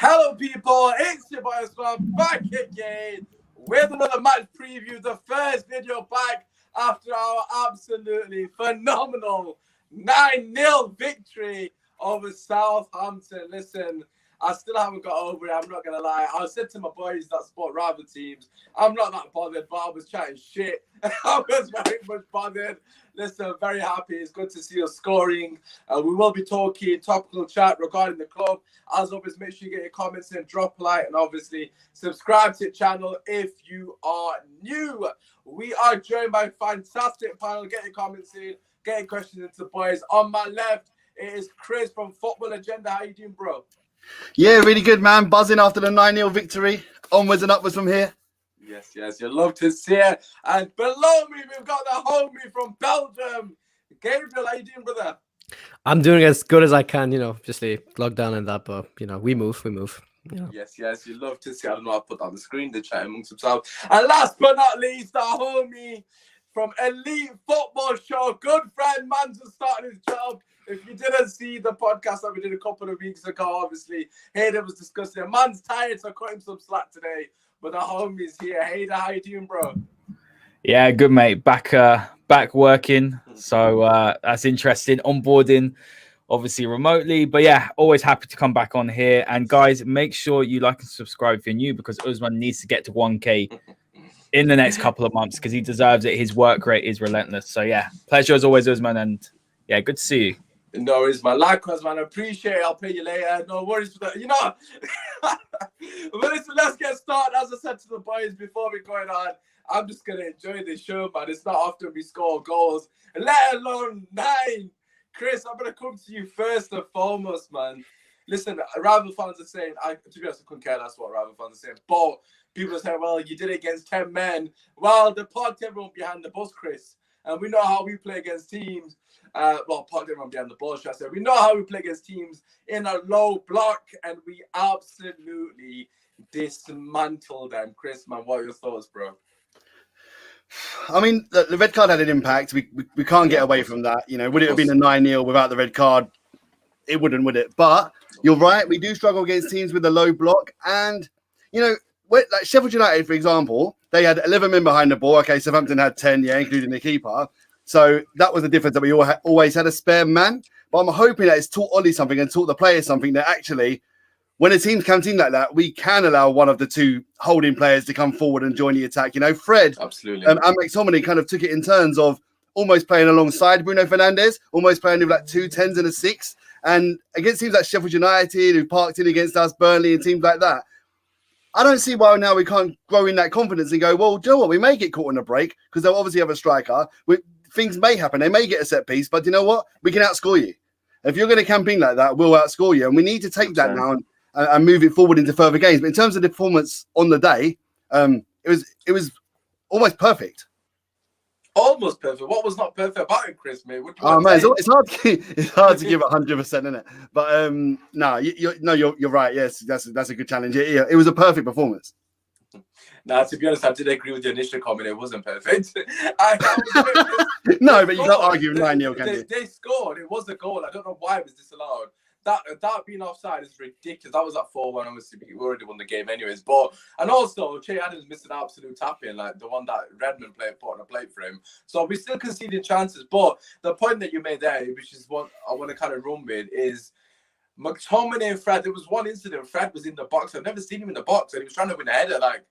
Hello, people. It's your boy Usmaan back again with another match preview. The first video back after our absolutely phenomenal 9-0 victory over Southampton. Listen, I still haven't got over it. I'm not going to lie. I said to my boys that support rival teams, I'm not that bothered, but I was chatting shit. I was very much bothered. Listen, very happy. It's good to see us scoring. We will be talking topical chat regarding the club. As always, make sure you get your comments in, drop a like, and obviously subscribe to the channel if you are new. We are joined by a fantastic panel. Get your comments in, get your questions into the boys. On my left, it is Chris from Football Agenda. How you doing, bro? Yeah, really good, man. Buzzing after the 9-0 victory. Onwards and upwards from here. Yes, you love to see it. And below me, we've got the homie from Belgium. Gabriel, how you doing, brother? I'm doing as good as I can, just the lockdown and that, but, we move. Yes, you love to see. I don't know, I'll put that on the screen, the chat amongst themselves. And last but not least, the homie from Elite Football Show. Good friend, man's just starting his job. If you didn't see the podcast that we did a couple of weeks ago, obviously, Haider was discussing it. Man's tired, so cut him some slack today. But the homie's here. Haider, how you doing, bro? Yeah, good, mate. Back working. So that's interesting. Onboarding, obviously remotely. But yeah, always happy to come back on here. And guys, make sure you like and subscribe if you're new, because Usmaan needs to get to 1K in the next couple of months because he deserves it. His work rate is relentless. So yeah, pleasure as always, Usmaan. And yeah, good to see you. No worries, man. Likewise, man. I appreciate it. I'll pay you later. No worries for that. But listen, let's get started. As I said to the boys before we going on, I'm just going to enjoy this show, man. It's not often we score goals, let alone 9. Chris, I'm going to come to you first and foremost, man. Listen, rival fans are saying, to be honest, I couldn't care less what rival fans are saying, but people are saying, well, you did it against 10 men. Well, the parked everyone behind the bus, Chris. And we know how we play against teams. Parked everyone behind the ball, should I say. We know how we play against teams in a low block, and we absolutely dismantle them. Chris, man, what are your thoughts, bro? I mean, the red card had an impact. We can't get away from that. Would it have been a 9-0 without the red card? It wouldn't, would it? But you're right. We do struggle against teams with a low block. And, like Sheffield United, for example, they had 11 men behind the ball. Okay, Southampton had 10, including the keeper. So that was the difference, that we always had a spare man. But I'm hoping that it's taught Ollie something and taught the players something, that actually, when a team comes in like that, we can allow one of the two holding players to come forward and join the attack. Fred absolutely and McTominay kind of took it in turns of almost playing alongside Bruno Fernandes, almost playing with like 2 10s and a 6. And against teams like Sheffield United, who parked in against us, Burnley and teams like that, I don't see why now we can't grow in that confidence and go, well, do you know what? We may get caught on a break because they'll obviously have a striker. Things may happen. They may get a set piece, but you know what? We can outscore you. If you're going to campaign like that, we'll outscore you. And we need to take that now and move it forward into further games. But in terms of the performance on the day, it was almost perfect. Almost perfect. What was not perfect about it, Chris, mate? Man, it's hard to give 100%, isn't it? But you're right. Yes, that's a good challenge. It was a perfect performance. Now, to be honest, I did agree with your initial comment. It wasn't perfect. No, but you can't argue 9-0, can you? They scored. It was a goal. I don't know why it was disallowed. That being offside is ridiculous. That was at 4-1. Obviously, we already won the game anyways. And also, Che Adams missed an absolute tap-in, like the one that Redmond put on a plate for him. So we still conceded chances. But the point that you made there, which is what I want to kind of run with, is McTominay and Fred. There was one incident. Fred was in the box. I've never seen him in the box, and he was trying to win a header. Like,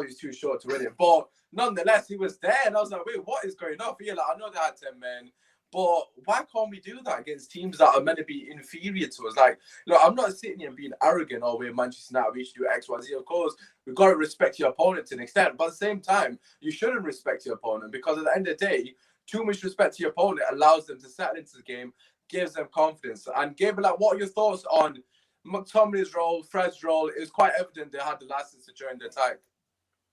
he's too short to win it. But nonetheless, he was there, and I was like, wait, what is going on here? Like, I know they had 10 men. But why can't we do that against teams that are meant to be inferior to us? Like, I'm not sitting here and being arrogant, we're Manchester United, we should do X, Y, Z. Of course, we've got to respect your opponent to an extent. But at the same time, you shouldn't respect your opponent, because at the end of the day, too much respect to your opponent allows them to settle into the game, gives them confidence. And Gabriel, what are your thoughts on McTominay's role, Fred's role? It was quite evident they had the license to join the attack.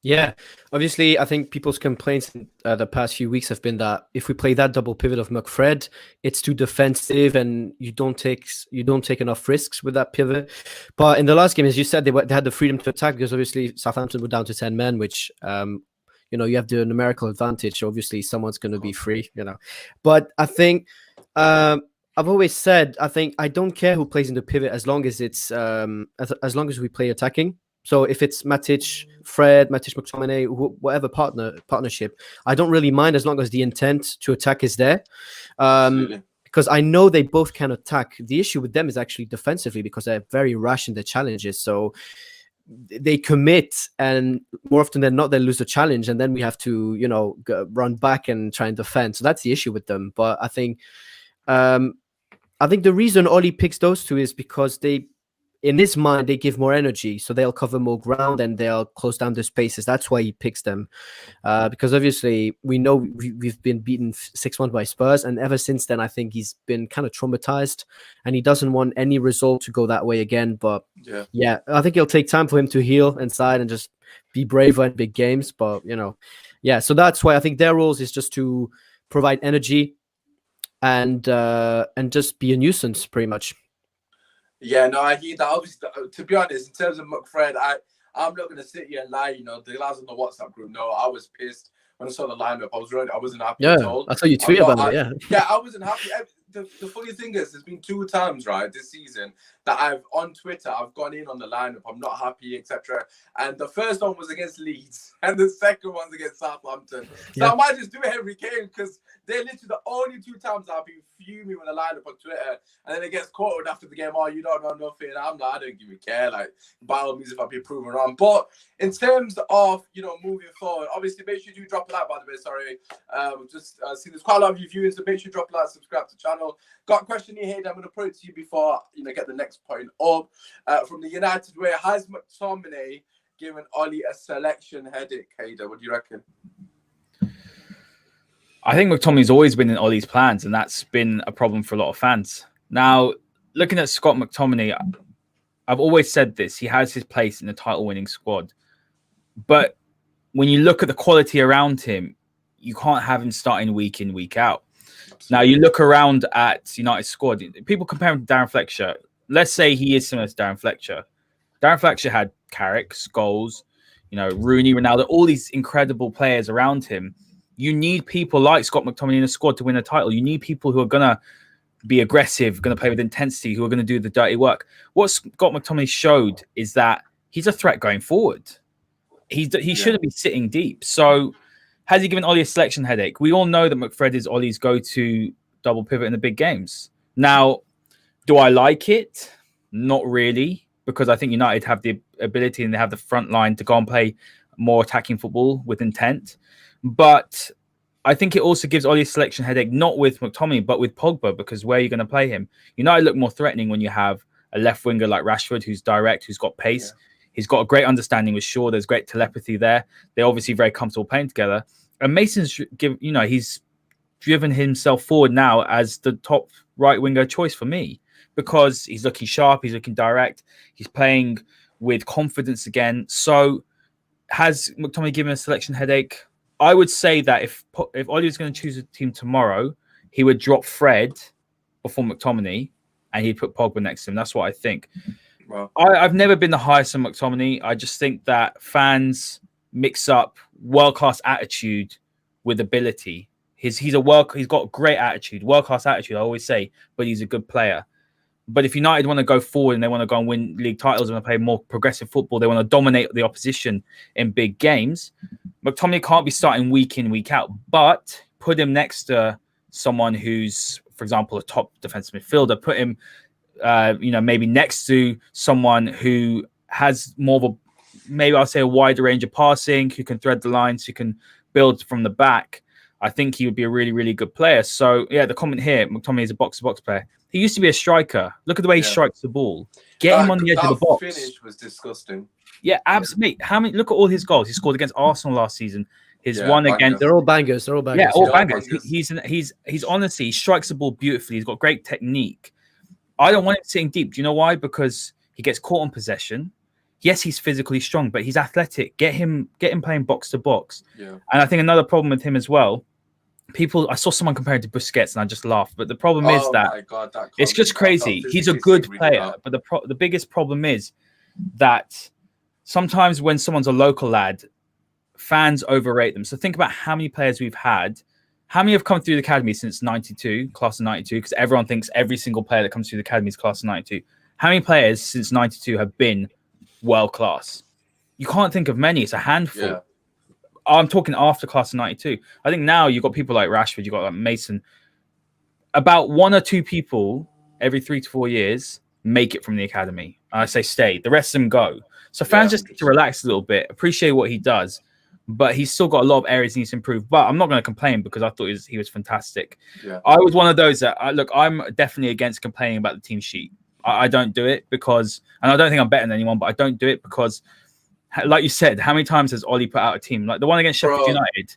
Yeah, obviously, I think people's complaints in the past few weeks have been that if we play that double pivot of McFred, it's too defensive and you don't take enough risks with that pivot. But in the last game, as you said, they had the freedom to attack because obviously Southampton were down to 10 men, which you have the numerical advantage. Obviously, someone's going to be free, But I think I've always said, I think I don't care who plays in the pivot as long as it's as long as we play attacking. So if it's Matic, Fred, Matic, McTominay, whatever partnership, I don't really mind as long as the intent to attack is there. Because I know they both can attack. The issue with them is actually defensively because they're very rash in their challenges. So they commit, and more often than not, they lose the challenge, and then we have to, run back and try and defend. So that's the issue with them. But I think the reason Oli picks those two is because in his mind, they give more energy, so they'll cover more ground and they'll close down the spaces. That's why he picks them, because obviously we know we've been beaten 6-1 by Spurs, and ever since then, I think he's been kind of traumatized, and he doesn't want any result to go that way again. But yeah, I think it'll take time for him to heal inside and just be braver in big games. But so that's why I think their roles is just to provide energy and just be a nuisance, pretty much. Yeah, no, I hear that. Obviously, to be honest, in terms of McFred, I'm not gonna sit here and lie. The lads on the WhatsApp group know I was pissed when I saw the lineup. I wasn't happy at all. I saw you tweet about it. Yeah, I wasn't happy. The funny thing is, there's been 2 times, right, this season that I've on Twitter, I've gone in on the lineup. I'm not happy, etc. And the first one was against Leeds, and the second one's against Southampton. So I might just do it every game because they're literally the only 2 times I've been fuming with the lineup on Twitter, and then it gets quoted after the game. Oh, you don't know nothing. I'm like, I don't give a care. Like, by all means, if I've been proven wrong. But in terms of moving forward, obviously make sure you do drop a like. By the way, sorry, just see there's quite a lot of you viewing, so make sure you drop a like, subscribe to the channel. Got a question here, I'm going to put it to you before get the next point up. From the United Way, has McTominay given Oli a selection headache? Haider, what do you reckon? I think McTominay's always been in Oli's plans, and that's been a problem for a lot of fans. Now, looking at Scott McTominay, I've always said this: he has his place in the title-winning squad, but when you look at the quality around him, you can't have him starting week in, week out. Now, you look around at United's squad, people compare him to Darren Fletcher. Let's say he is similar to Darren Fletcher. Darren Fletcher had Carrick, Scholes, Rooney, Ronaldo, all these incredible players around him. You need people like Scott McTominay in the squad to win a title. You need people who are going to be aggressive, going to play with intensity, who are going to do the dirty work. What Scott McTominay showed is that he's a threat going forward. He shouldn't be sitting deep. So has he given Oli a selection headache? We all know that McFred is Oli's go-to double pivot in the big games. Now, do I like it? Not really, because I think United have the ability and they have the front line to go and play more attacking football with intent. But I think it also gives Oli a selection headache, not with McTominay, but with Pogba, because where are you going to play him? United look more threatening when you have a left winger like Rashford, who's direct, who's got pace. Yeah. He's got a great understanding with Shaw. There's great telepathy there. They're obviously very comfortable playing together. And Mason's he's driven himself forward now as the top right winger choice for me, because he's looking sharp, he's looking direct, he's playing with confidence again. So has McTominay given a selection headache? I would say that if Oli was going to choose a team tomorrow, he would drop Fred before McTominay and he'd put Pogba next to him. That's what I think. Wow. I've never been the highest on McTominay. I just think that fans mix up world-class attitude with ability. He's got great attitude, world-class attitude, I always say, but he's a good player. But if United want to go forward and they want to go and win league titles and play more progressive football, they want to dominate the opposition in big games, McTominay can't be starting week in, week out. But put him next to someone who's, for example, a top defensive midfielder. Put him, maybe next to someone who has more of a wider range of passing, who can thread the lines, who can build from the back. I think he would be a really, really good player. So, yeah, the comment here, McTominay is a box-to-box player. He used to be a striker. Look at the way he strikes the ball. Get him on the edge of the box. That finish was disgusting. Yeah, absolutely. Look at all his goals. He scored against Arsenal last season. His one against... They're all bangers. Yeah, all bangers. He's honestly, he strikes the ball beautifully. He's got great technique. I don't want him sitting deep. Do you know why? Because he gets caught on possession. Yes, he's physically strong, but he's athletic. Get him playing box to box. Yeah. And I think another problem with him as well, I saw someone comparing to Busquets and I just laughed. But the problem is that it's just crazy. He's a good player, but the biggest problem is that sometimes when someone's a local lad, fans overrate them. So think about how many players we've had How many have come through the academy since 92, class of 92? Because everyone thinks every single player that comes through the academy is class of 92. How many players since 92 have been world class? You can't think of many. It's a handful. Yeah. I'm talking after class of 92. I think now you've got people like Rashford, you've got like Mason. About 1 or 2 people every 3 to 4 years make it from the academy. I say stay. The rest of them go. So fans just need to relax a little bit, appreciate what he does, but he's still got a lot of areas he needs to improve. But I'm not going to complain because I thought he was fantastic. Yeah. I was one of those that, I'm definitely against complaining about the team sheet. I don't do it because, and I don't think I'm better than anyone, but I don't do it because, like you said, how many times has Ollie put out a team? Like the one against Sheffield United,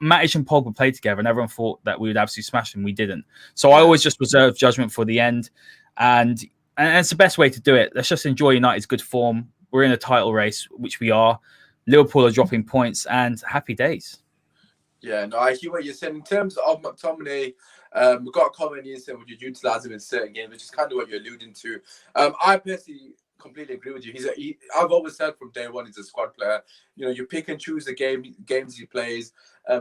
Matic and Pogba played together and everyone thought that we would absolutely smash them. We didn't. So I always just reserve judgment for the end. And it's the best way to do it. Let's just enjoy United's good form. We're in a title race, which we are. Liverpool are dropping points and happy days. Yeah, no, I hear what you're saying. In terms of McTominay, we've got a comment here saying, would you utilize him in certain games, which is kind of what you're alluding to. I personally completely agree with you. I've always said from day one, he's a squad player. You know, you pick and choose the games he plays.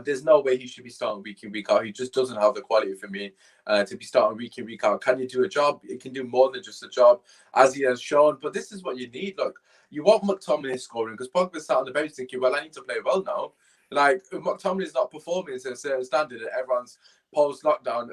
There's no way he should be starting week in, week out. He just doesn't have the quality for me to be starting week in, week out. Can you do a job? He can do more than just a job, as he has shown. But this is what you need. Look, you want McTominay scoring because Pogba sat on the bench thinking, well, I need to play well now. Like, if McTominay's not performing to a certain standard, and everyone's post-lockdown,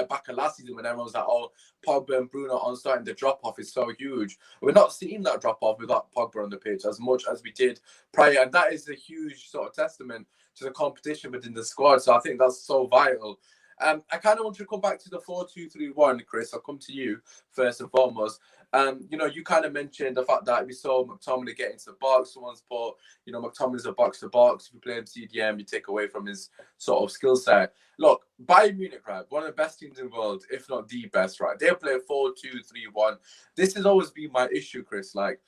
back of last season when everyone's like, oh, Pogba and Bruno on starting, the drop-off is so huge. We're not seeing that drop-off without Pogba on the pitch as much as we did prior, and that is a huge sort of testament to the competition within the squad. So I think that's so vital. I kind of want to come back to the 4-2-3-1, Chris. I'll come to you first and foremost. You kind of mentioned the fact that we saw McTominay get into the box. Someone's put, McTominay's a box-to-box. If you play him CDM, you take away from his sort of skill set. Look, Bayern Munich, right, one of the best teams in the world, if not the best, right? They play 4-2-3-1. This has always been my issue, Chris. Like,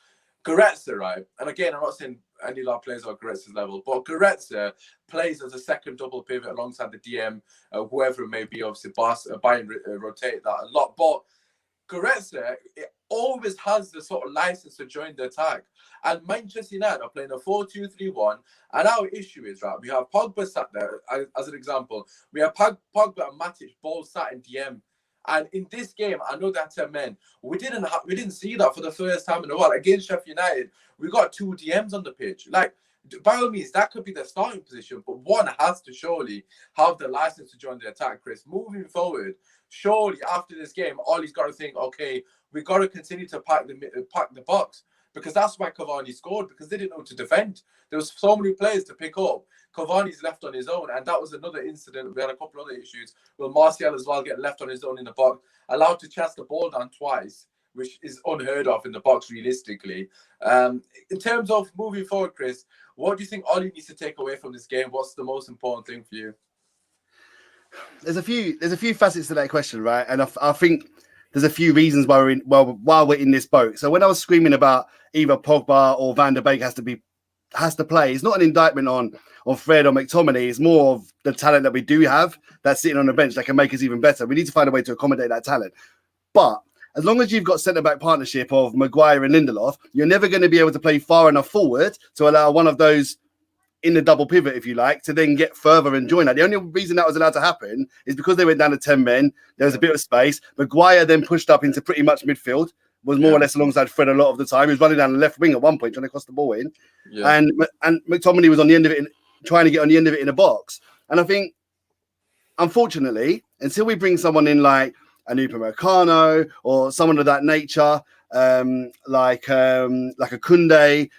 Goretzka, right? And again, I'm not saying any of our players are Goretzka's level, but Goretzka plays as a second double pivot alongside the DM, whoever it may be. Obviously, Bayern rotate that a lot. But Goretzka, it always has the sort of license to join the attack. And Manchester United are playing a 4-2-3-1. And our issue is, right, we have Pogba sat there, as an example. We have Pogba and Matic both sat in DM. And in this game, I know that 10 men. We didn't see that for the first time in a while. Against Sheffield United, we got 2 DMs on the pitch. Like, by all means, that could be the starting position, but one has to surely have the license to join the attack, Chris. Moving forward, surely after this game, Ollie's got to think, okay, we got to continue to pack the box. Because that's why Cavani scored, because they didn't know to defend. There was so many players to pick up. Cavani's left on his own, and that was another incident. We had a couple other issues. Well, Martial as well get left on his own in the box, allowed to chase the ball down twice, which is unheard of in the box realistically. In terms of moving forward, Chris, what do you think Ollie needs to take away from this game? What's the most important thing for you? There's a few facets to that question, right? And I think there's a few reasons why we're in this boat. So when I was screaming about either Pogba or Van der Beek has to play, it's not an indictment on Fred or McTominay. It's more of the talent that we do have that's sitting on the bench that can make us even better. We need to find a way to accommodate that talent. But as long as you've got centre-back partnership of Maguire and Lindelof, you're never going to be able to play far enough forward to allow one of those in the double pivot, if you like, to then get further and join that. The only reason that was allowed to happen is because they went down to 10 men. There was a bit of space. Maguire then pushed up into pretty much midfield, was more or less alongside Fred a lot of the time. He was running down the left wing at one point, trying to cross the ball in. Yeah. And McTominay was on the end of it, trying to get on the end of it in a box. And I think, unfortunately, until we bring someone in like Anupa Meccano or someone of that nature, like a Koundé,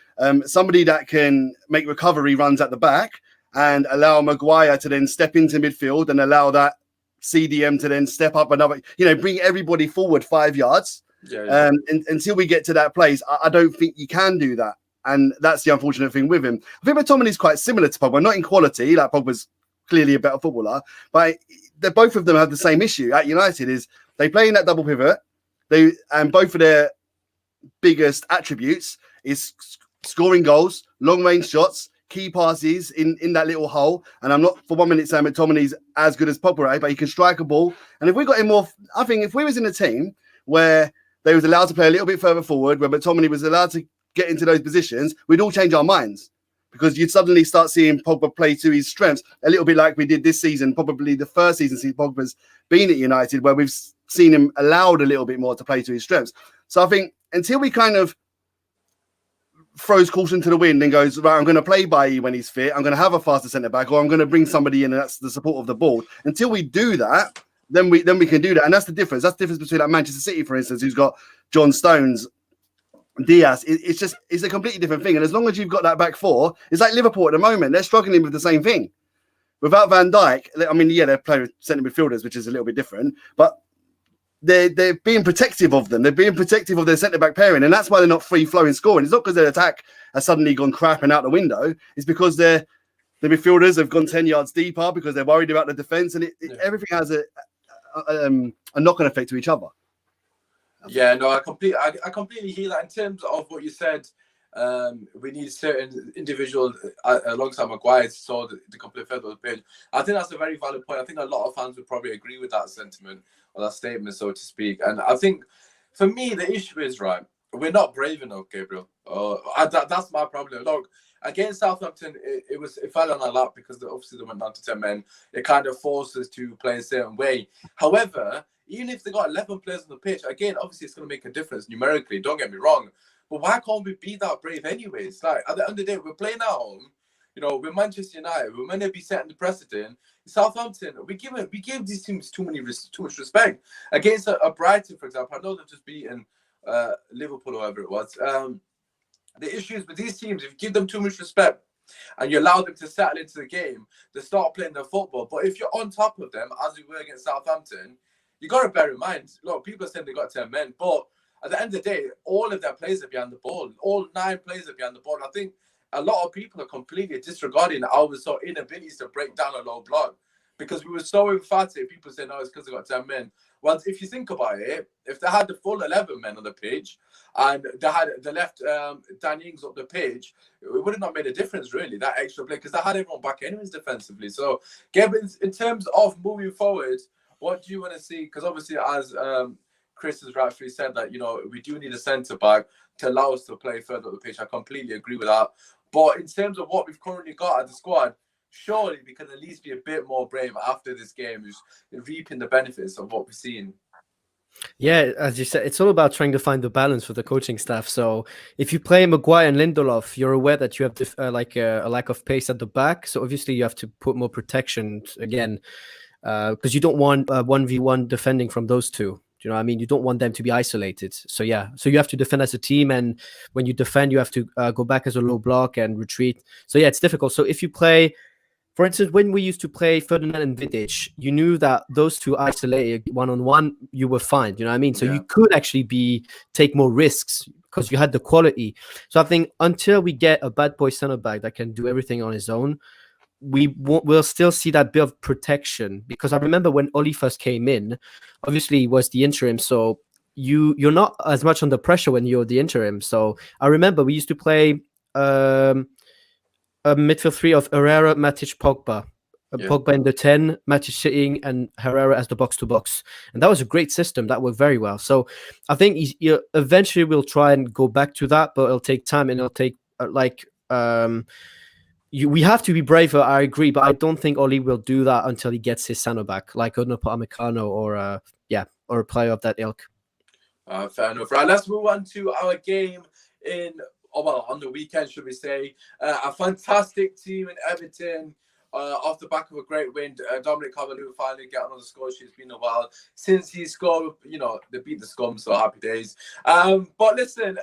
somebody that can make recovery runs at the back and allow Maguire to then step into midfield and allow that CDM to then step up another, bring everybody forward 5 yards. Until we get to that place, I don't think you can do that. And that's the unfortunate thing with him. I think McTominay is quite similar to Pogba, not in quality, like Pogba's clearly a better footballer, but both of them have the same issue at United is they play in that double pivot. And both of their biggest attributes is scoring goals, long range shots, key passes in that little hole. And I'm not for 1 minute saying McTominay's as good as Pogba, but he can strike a ball. And if we got him more, I think if we was in a team where they was allowed to play a little bit further forward, where McTominay was allowed to get into those positions, we'd all change our minds because you'd suddenly start seeing Pogba play to his strengths, a little bit like we did this season, probably the first season since Pogba's been at United, where we've seen him allowed a little bit more to play to his strengths. So I think until we kind of throws caution to the wind and goes, right, I'm going to play Bailly when he's fit, I'm going to have a faster centre-back, or I'm going to bring somebody in and that's the support of the ball. Until we do that, then we can do that. And that's the difference. That's the difference between like Manchester City, for instance, who's got John Stones, Diaz. It's a completely different thing. And as long as you've got that back four, it's like Liverpool at the moment. They're struggling with the same thing. Without Van Dijk, I mean, yeah, they're playing centre midfielders, which is a little bit different, but they're being protective of them. They're being protective of their centre-back pairing, and that's why they're not free-flowing scoring. It's not because their attack has suddenly gone crap and out the window. It's because the midfielders have gone 10 yards deeper because they're worried about the defence, and everything has a knock-on effect to each other. Yeah, no, I completely hear that. In terms of what you said, we need certain individual alongside Maguire so the complete further the pitch. I think that's a very valid point. I think a lot of fans would probably agree with that sentiment or that statement, so to speak. And I think for me, the issue is, right, we're not brave enough, Gabriel. That's my problem. Look, against Southampton, it fell on our lap because obviously they went down to 10 men. It kind of forced us to play a certain way. However, even if they got 11 players on the pitch, again, obviously it's going to make a difference numerically. Don't get me wrong. But why can't we be that brave anyways? Like, at the end of the day, we're playing at home. You know, we're Manchester United. We're meant to be setting the precedent. Southampton, we give these teams too much respect. Against a Brighton, for example, I know they've just beaten Liverpool or whoever it was. The issue is with these teams, if you give them too much respect and you allow them to settle into the game, they start playing their football. But if you're on top of them, as we were against Southampton, you got to bear in mind, look, people are saying they got 10 men, but at the end of the day, all of their players are behind the ball. All 9 players are behind the ball. I think a lot of people are completely disregarding our sort of inabilities to break down a low block because we were so emphatic. People say, no, it's because they got 10 men. Well, if you think about it, if they had the full 11 men on the pitch and they left Danny Ings up the pitch, it would have not made a difference, really, that extra play, because they had everyone back anyways defensively. So, Gavin, in terms of moving forward, what do you want to see? Because obviously, as Chris has rightfully said, that, you know, we do need a centre-back to allow us to play further up the pitch. I completely agree with that. But in terms of what we've currently got at the squad, surely we can at least be a bit more brave after this game, just reaping the benefits of what we've seen. Yeah, as you said, it's all about trying to find the balance for the coaching staff. So if you play Maguire and Lindelof, you're aware that you have a lack of pace at the back. So obviously you have to put more protection again, because you don't want 1v1 defending from those two. Do you know what I mean? You don't want them to be isolated. So yeah, so you have to defend as a team, and when you defend, you have to go back as a low block and retreat. So yeah, it's difficult. So if you play, for instance, when we used to play Ferdinand and Vidic, you knew that those two isolated one-on-one, you were fine. You know what I mean? So you could actually take more risks because you had the quality. So I think until we get a bad boy center back that can do everything on his own, we'll still see that bit of protection. Because I remember when Oli first came in, obviously he was the interim, so you're not as much under pressure when you're the interim. So I remember we used to play a midfield three of Herrera, Matic, Pogba. Pogba in the 10, Matic sitting, and Herrera as the box-to-box. And that was a great system. That worked very well. So I think eventually we'll try and go back to that, but it'll take time, and it'll take we have to be braver, I agree, but I don't think Oli will do that until he gets his center back, like Upamecano or a player of that ilk. Fair enough. Right, let's move on to our game on the weekend, should we say. A fantastic team in Everton, off the back of a great win. Dominic Calvert-Lewin finally getting on the score sheet. It's been a while since he scored. You know, they beat the Scum, so happy days. But listen,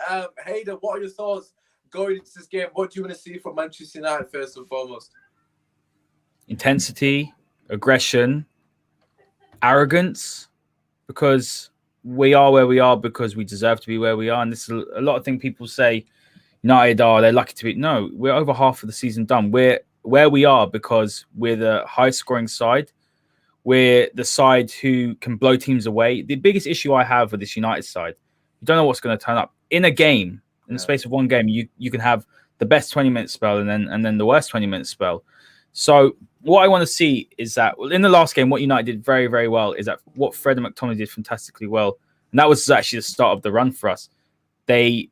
Haider, what are your thoughts going into this game? What do you want to see from Manchester United first and foremost? Intensity, aggression, arrogance, because we are where we are because we deserve to be where we are. And this is a lot of things people say, United they're lucky to be. No, we're over half of the season done. We're where we are because we're the high scoring side. We're the side who can blow teams away. The biggest issue I have with this United side, you don't know what's going to turn up in a game. In the space of one game, you can have the best 20-minute spell and then the worst 20-minute spell. So what I want to see is that in the last game, what United did very, very well is that what Fred and McTominay did fantastically well, and that was actually the start of the run for us. They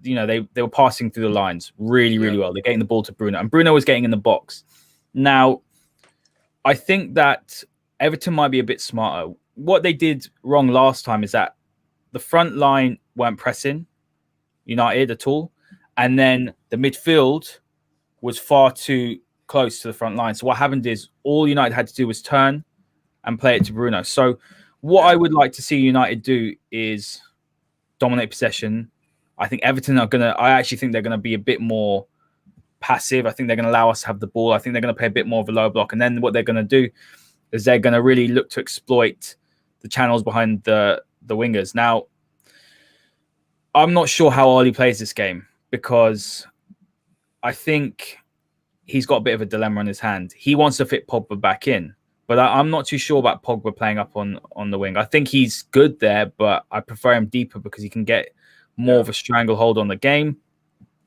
they were passing through the lines really well. They're getting the ball to Bruno, and Bruno was getting in the box. Now, I think that Everton might be a bit smarter. What they did wrong last time is that the front line weren't pressing United at all, and then the midfield was far too close to the front line. So what happened is all United had to do was turn and play it to Bruno. So what I would like to see United do is dominate possession. I think Everton I actually think they're gonna be a bit more passive. I think they're gonna allow us to have the ball. I think they're gonna play a bit more of a low block, and then what they're gonna do is they're gonna really look to exploit the channels behind the wingers. Now, I'm not sure how Oli plays this game, because I think he's got a bit of a dilemma on his hand. He wants to fit Pogba back in, but I'm not too sure about Pogba playing up on the wing. I think he's good there, but I prefer him deeper because he can get more of a stranglehold on the game.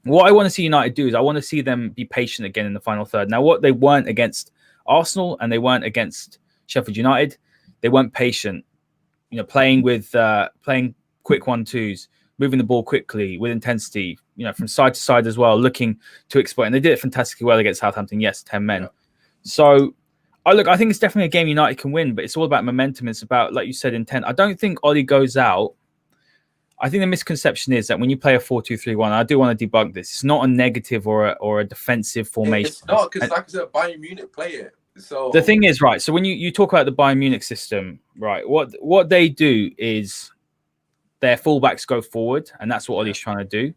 What I want to see United do is I want to see them be patient again in the final third. Now, what they weren't against Arsenal and they weren't against Sheffield United, they weren't patient. Playing quick 1-2s, moving the ball quickly with intensity, from side to side as well, looking to exploit. And they did it fantastically well against Southampton. Yes, 10 men. Yeah. So, I think it's definitely a game United can win, but it's all about momentum. It's about, like you said, intent. I don't think Oli goes out. I think the misconception is that when you play a 4-2-3-1, I do want to debunk this. It's not a negative or a defensive formation. It's not, because like I said, Bayern Munich play it. So the thing is, right, so when you talk about the Bayern Munich system, right, what they do is their fullbacks go forward, and that's what Oli's trying to do.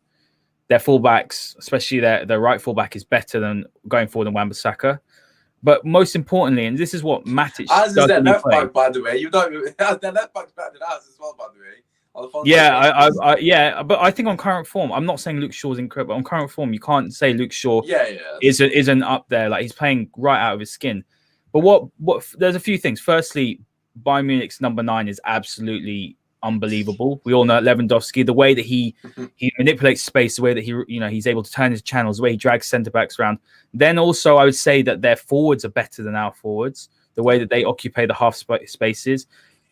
Their fullbacks, especially their right fullback, is better than going forward than Wan-Bissaka. But most importantly, and this is what Matic does. As is their left back, by the way. You don't. Their left back's better than ours as well, by the way. Yeah, but I think on current form, I'm not saying Luke Shaw's incredible. On current form, you can't say Luke Shaw isn't up there. Like, he's playing right out of his skin. But what there's a few things. Firstly, Bayern Munich's number 9 is absolutely unbelievable. We all know Lewandowski, the way that he manipulates space, the way that he's able to turn his channels, the way he drags centre backs around. Then also, I would say that their forwards are better than our forwards. The way that they occupy the half spaces,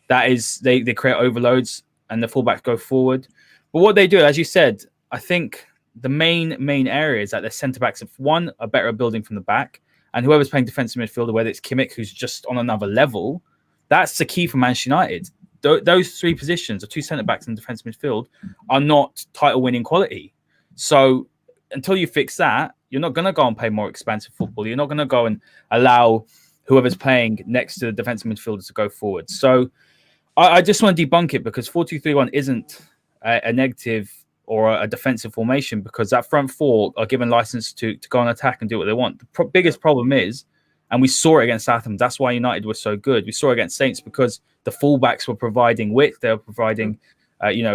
that is, they create overloads, and the fullbacks go forward. But what they do, as you said, I think the main area is that their centre backs are better at building from the back, and whoever's playing defensive midfielder, whether it's Kimmich, who's just on another level, that's the key for Manchester United. Those three positions, the two centre backs and defensive midfield, are not title winning quality. So until you fix that, you're not going to go and play more expansive football. You're not going to go and allow whoever's playing next to the defensive midfielders to go forward. So I just want to debunk it, because 4-2-3-1 isn't a negative or a defensive formation, because that front four are given license to go on attack and do what they want. The biggest problem is, and we saw it against Southampton, that's why United was so good. We saw it against Saints because the fullbacks were providing width, they were providing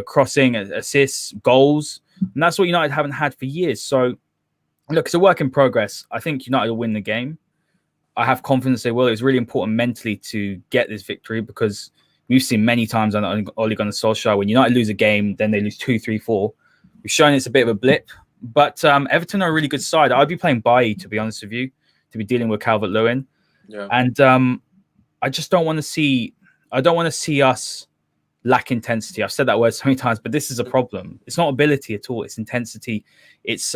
crossing, assists, goals, and that's what United haven't had for years. So look, it's a work in progress. I think United will win the game. I have confidence they will. It was really important mentally to get this victory, because we've seen many times on Ole Gunnar Solskjaer, when United lose a game, then they lose 2-3-4. We've shown it's a bit of a blip, but Everton are a really good side. I'd be playing Bailly, to be honest with you, to be dealing with Calvert-Lewin. Yeah. And I just don't want to see us lack intensity. I've said that word so many times, but this is a problem. It's not ability at all. It's intensity. It's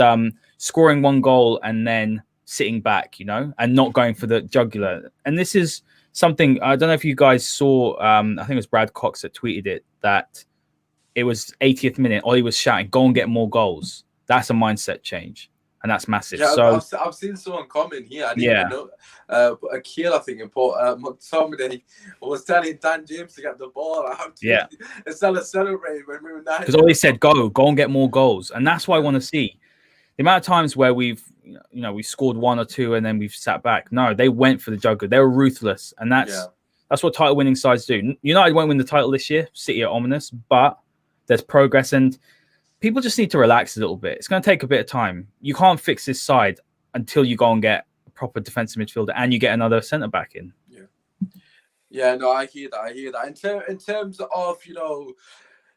scoring one goal and then sitting back, and not going for the jugular. And this is something, I don't know if you guys saw, I think it was Brad Cox that tweeted it, that it was 80th minute, Oli was shouting, go and get more goals. That's a mindset change, and that's massive. Yeah, so I've seen someone comment here. I didn't even know. Akil, I think, somebody was telling Dan James to get the ball. Instead of celebrating when we were 9. Because Oli said, go and get more goals. And that's what I want to see. The amount of times where we scored 1 or 2 and then we've sat back. No, they went for the jugular. They were ruthless, and that's what title-winning sides do. United won't win the title this year. City are ominous, but there's progress, and people just need to relax a little bit. It's going to take a bit of time. You can't fix this side until you go and get a proper defensive midfielder and you get another centre back in. Yeah. No, I hear that. In terms of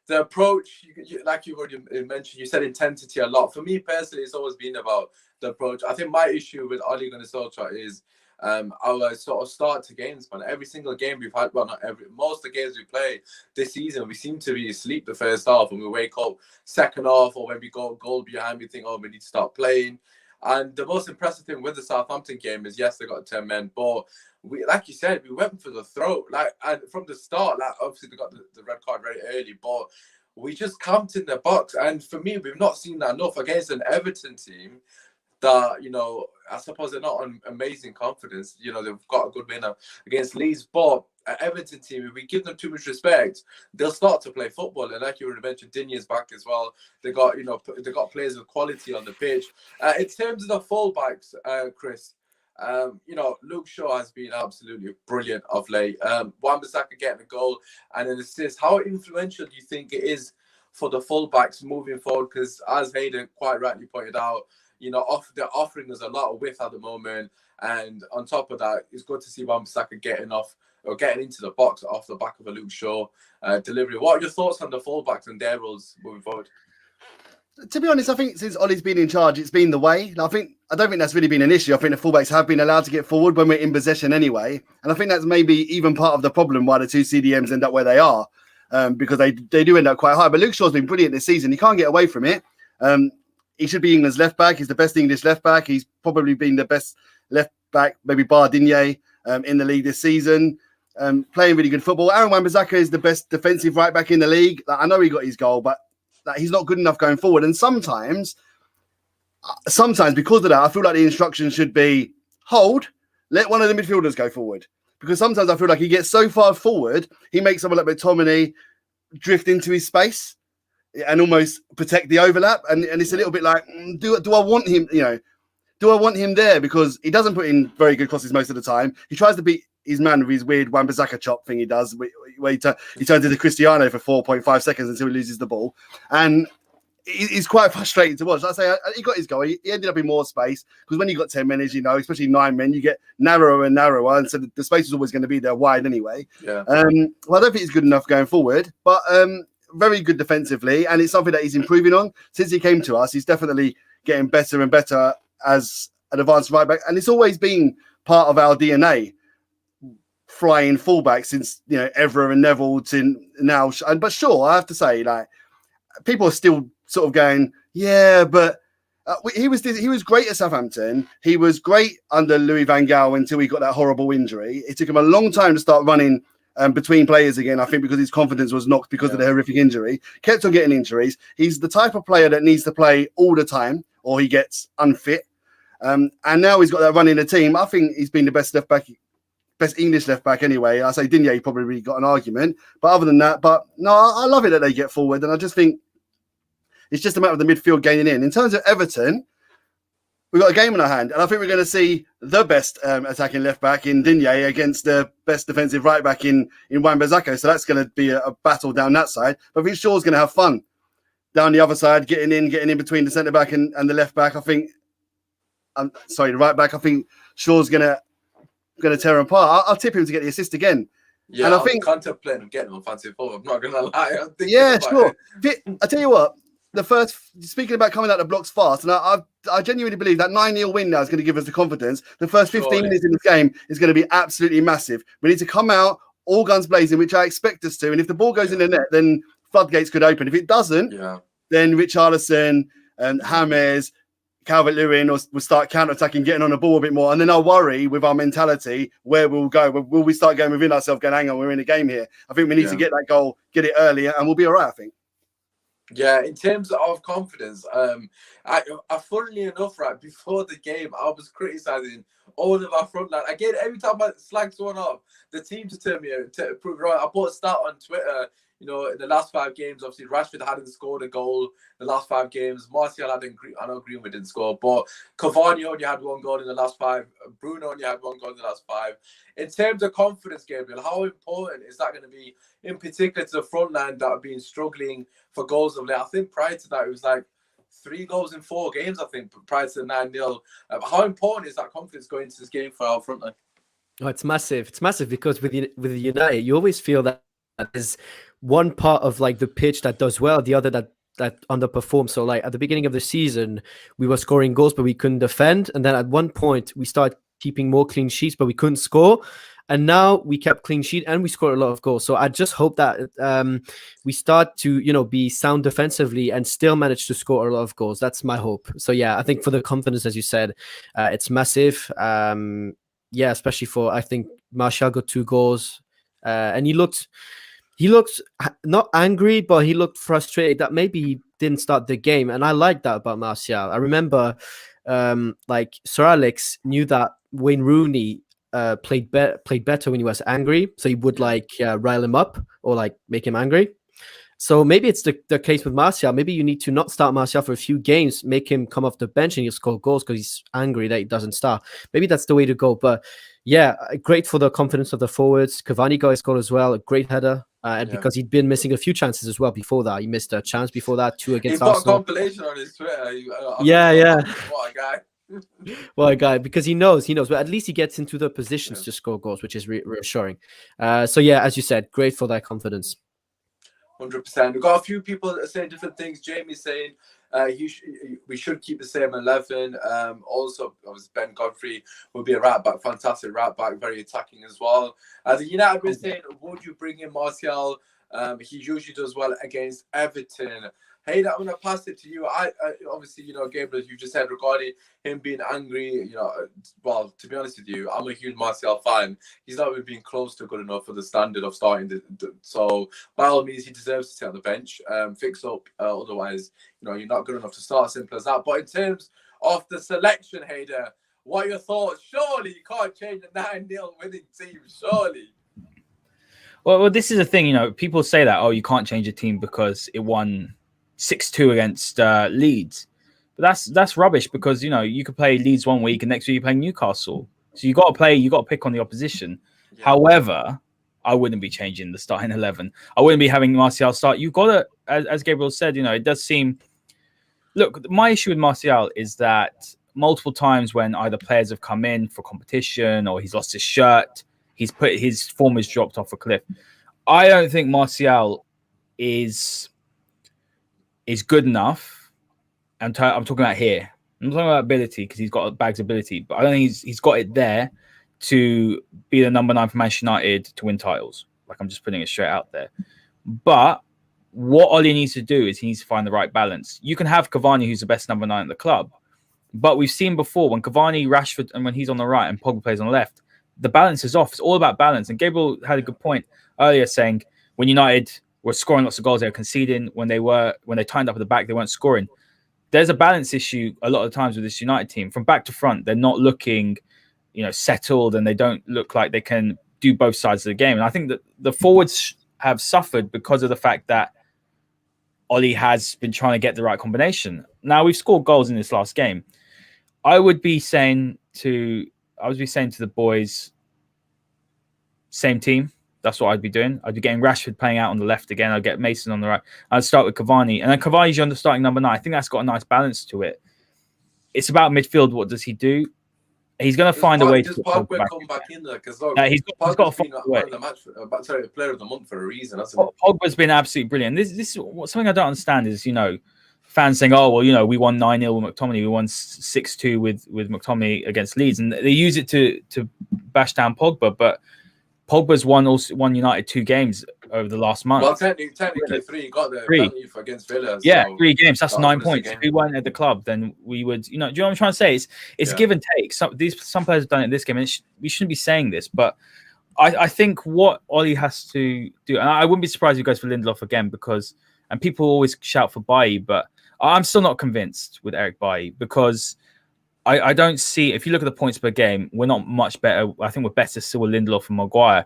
the approach, like you already mentioned, you said intensity a lot. For me personally, it's always been about the approach. I think my issue with Ole Gunnar Solskjaer is our sort of start to games, man. Every single game we've had, well, not every, most of the games we play this season, we seem to be asleep the first half, and we wake up second half, or when we go goal behind, we think, oh, we need to start playing. And the most impressive thing with the Southampton game is, yes, they got 10 men, but we, like you said, we went for the throat. Like, and from the start, like, obviously they got the red card very early, but we just camped in the box. And for me, we've not seen that enough against an Everton team that, you know, I suppose they're not on amazing confidence. You know, they've got a good winner against Leeds, but an Everton team, if we give them too much respect, they'll start to play football. And like you already mentioned, Digne's back as well. They got, you know, they got players with quality on the pitch. In terms of the fullbacks, Chris, you know, Luke Shaw has been absolutely brilliant of late. Wan-Bissaka getting a goal and an assist. How influential do you think it is for the fullbacks moving forward? Because as Haider quite rightly pointed out, you know, they're offering us a lot of width at the moment. And on top of that, it's good to see Wan-Bissaka getting into the box off the back of a Luke Shaw delivery. What are your thoughts on the fullbacks and their roles moving forward? To be honest, I think since Ollie's been in charge, it's been the way. I don't think that's really been an issue. I think the fullbacks have been allowed to get forward when we're in possession anyway. And I think that's maybe even part of the problem why the two CDMs end up where they are, because they do end up quite high. But Luke Shaw's been brilliant this season. He can't get away from it. He should be England's left back. He's the best English left back. He's probably been the best left back, maybe bar Digne, in the league this season. Playing really good football. Aaron Wan-Bissaka is the best defensive right back in the league. Like, I know he got his goal, but he's not good enough going forward. And sometimes because of that, I feel like the instruction should be hold, let one of the midfielders go forward. Because sometimes I feel like he gets so far forward, he makes someone like McTominay drift into his space and almost protect the overlap. And it's a little bit like, do I want him, you know, do I want him there? Because he doesn't put in very good crosses most of the time. He tries to beat his man with his weird Wan-Bissaka chop thing he does, where he turns into Cristiano for 4.5 seconds until he loses the ball. And he's quite frustrating to watch. Like I say, he got his goal. He ended up in more space because when you got 10 men, as you know, especially 9 men, you get narrower and narrower. And so the space is always going to be there wide anyway. Yeah. Well, I don't think he's good enough going forward, but very good defensively. And it's something that he's improving on. Since he came to us, he's definitely getting better and better as an advanced right back. And it's always been part of our DNA. Flying fullback since, you know, Evra and Neville to now. But sure, I have to say, like, people are still sort of going, yeah, but he was great at Southampton. He was great under Louis van Gaal until he got that horrible injury. It took him a long time to start running between players again, I think, because his confidence was knocked because of the horrific injury. Kept on getting injuries. He's the type of player that needs to play all the time or he gets unfit. And now he's got that run in the team. I think he's been the best left back, best English left back anyway. I say Digne probably really got an argument. But other than that, no, I love it that they get forward. And I just think it's just a matter of the midfield gaining in. In terms of Everton, we've got a game on our hand. And I think we're going to see the best attacking left back in Digne against the best defensive right back in Wan-Bissaka. So that's going to be a battle down that side. But I think Shaw's going to have fun down the other side, getting in between the centre back and the left back. The right back. I think Shaw's going to tear him apart. I'll tip him to get the assist again. Yeah, and I think contemplating getting on fancy football. I'm not gonna lie. Yeah, sure. I tell you what, speaking about coming out the blocks fast, and I genuinely believe that 9-0 win now is going to give us the confidence. The first 15 minutes in this game is going to be absolutely massive. We need to come out all guns blazing, which I expect us to. And if the ball goes in the net, then floodgates could open. If it doesn't, then Richarlison and James, Calvert-Lewin will start counter-attacking, getting on the ball a bit more. And then I'll worry with our mentality where we'll go. Will we start going within ourselves, going, hang on, we're in a game here. I think we need to get that goal, get it early, and we'll be all right, I think. Yeah, in terms of confidence, I funnily enough, right, before the game, I was criticising all of our front line. Again, every time I slag someone off, the team just turned me to prove right. I put a stat on Twitter. You know, in the last 5 games, obviously Rashford hadn't scored a goal the last 5 games. Martial hadn't. I know Greenwood didn't score, but Cavani only had 1 goal in the last 5. Bruno only had 1 goal in the last 5. In terms of confidence, Gabriel, how important is that going to be, in particular to the front line that have been struggling for goals of late? I think prior to that, it was like 3 goals in 4 games. I think prior to the 9-0. How important is that confidence going into this game for our front line? Oh, it's massive. It's massive because with United, you always feel that there's one part of like the pitch that does well, the other that underperforms. So like at the beginning of the season, we were scoring goals, but we couldn't defend. And then at one point we start keeping more clean sheets, but we couldn't score. And now we kept clean sheet and we scored a lot of goals. So I just hope that we start to, be sound defensively and still manage to score a lot of goals. That's my hope. So yeah, I think for the confidence, as you said, it's massive. Especially for, I think Martial got 2 goals and he looked not angry, but he looked frustrated that maybe he didn't start the game. And I like that about Martial. I remember Sir Alex knew that Wayne Rooney played better when he was angry, so he would rile him up or make him angry. So maybe it's the case with Martial. Maybe you need to not start Martial for a few games, make him come off the bench and he'll score goals because he's angry that he doesn't start. Maybe that's the way to go. But yeah, great for the confidence of the forwards. Cavani got his goal as well, a great header. And because he'd been missing a few chances as well before that. He missed a chance before that, 2 against Arsenal. He put a compilation on his Twitter. Yeah. What a guy. Well, a guy, because he knows, but at least he gets into the positions to score goals, which is reassuring. So yeah, as you said, great for that confidence. 100%. We've got a few people saying different things. Jamie's saying we should keep the same 11. Also, obviously, Ben Godfrey will be a right back, fantastic right back, very attacking as well. The United were saying, would you bring in Martial? He usually does well against Everton. Hey, I'm going to pass it to you. I obviously, Gabriel, you just said regarding him being angry, well, to be honest with you, I'm a huge Martial fan. He's not even been close to good enough for the standard of starting. So, by all means, he deserves to stay on the bench, fix up. Otherwise, you're not good enough to start, simple as that. But in terms of the selection, Haider, what are your thoughts? Surely you can't change a 9-0 winning team, surely. Well, this is the thing, people say that, you can't change a team because it won 6-2 against Leeds. But that's rubbish because, you could play Leeds one week and next week you play Newcastle. So you got to pick on the opposition. Yeah. However, I wouldn't be changing the starting 11. I wouldn't be having Martial start. You've got to, as Gabriel said, it does seem... Look, my issue with Martial is that multiple times when either players have come in for competition or he's lost his shirt, his form has dropped off a cliff. I don't think Martial is good enough. I'm talking about here. I'm talking about ability because he's got bags of ability, but I don't think he's got it there to be the number 9 for Manchester United to win titles. I'm just putting it straight out there. But what Oli needs to do is he needs to find the right balance. You can have Cavani, who's the best number 9 at the club, but we've seen before when Cavani, Rashford, and when he's on the right and Pogba plays on the left, the balance is off. It's all about balance. And Gabriel had a good point earlier saying when United were scoring lots of goals, they were conceding. When they tightened up at the back, they weren't scoring. There's a balance issue a lot of times with this United team. From back to front, they're not looking, settled, and they don't look like they can do both sides of the game. And I think that the forwards have suffered because of the fact that Oli has been trying to get the right combination. Now we've scored goals in this last game. I would be saying to the boys, same team. That's what I'd be doing. I'd be getting Rashford playing out on the left again. I'd get Mason on the right. I'd start with Cavani. And then Cavani's your starting number 9. I think that's got a nice balance to it. It's about midfield. What does he do? He's going to find a way to Pogba come back in there because he's got to find a way. Player of the month for a reason. Hasn't it? Pogba's been absolutely brilliant. This is something I don't understand is, fans saying, we won 9-0 with McTominay. We won 6-2 with McTominay against Leeds. And they use it to bash down Pogba. But Pogba's won United 2 games over the last month. Well, technically 3. You got the penalty against Villa. Yeah, 3 games. That's 9 points. If we weren't at the club, then we would. Do you know what I'm trying to say? It's give and take. Some players have done it in this game, and we shouldn't be saying this, but I think what Oli has to do, and I wouldn't be surprised if he goes for Lindelof again and people always shout for Bailly, but I'm still not convinced with Eric Bailly because I don't see, if you look at the points per game, we're not much better. I think we're better still with Lindelof and Maguire.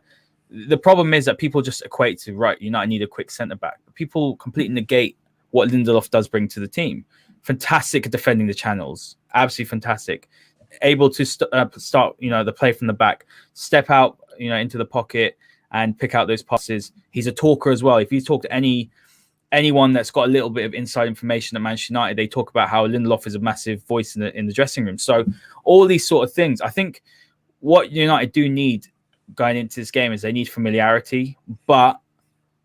The problem is that people just equate to, right, United need a quick centre-back. People completely negate what Lindelof does bring to the team. Fantastic at defending the channels. Absolutely fantastic. Able to start, the play from the back, step out, into the pocket and pick out those passes. He's a talker as well. If you talk to anyone that's got a little bit of inside information at Manchester United, they talk about how Lindelof is a massive voice in the dressing room. So all these sort of things, I think what United do need going into this game is they need familiarity. But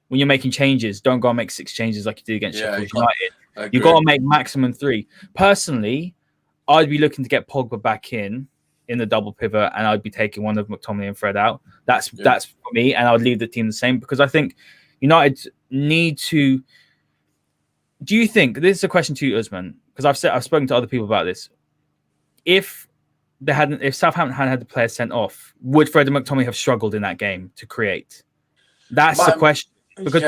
when you're making changes, don't go and make 6 changes like you did against Sheffield United. You've got to make maximum 3. Personally, I'd be looking to get Pogba back in in the double pivot, and I'd be taking one of McTominay and Fred out. That's for me, and I would leave the team the same because I think United need to. Do you think this is a question to you, Usman? Because I've spoken to other people about this. If Southampton had the player sent off, would Fred and McTominay have struggled in that game to create? That's the question because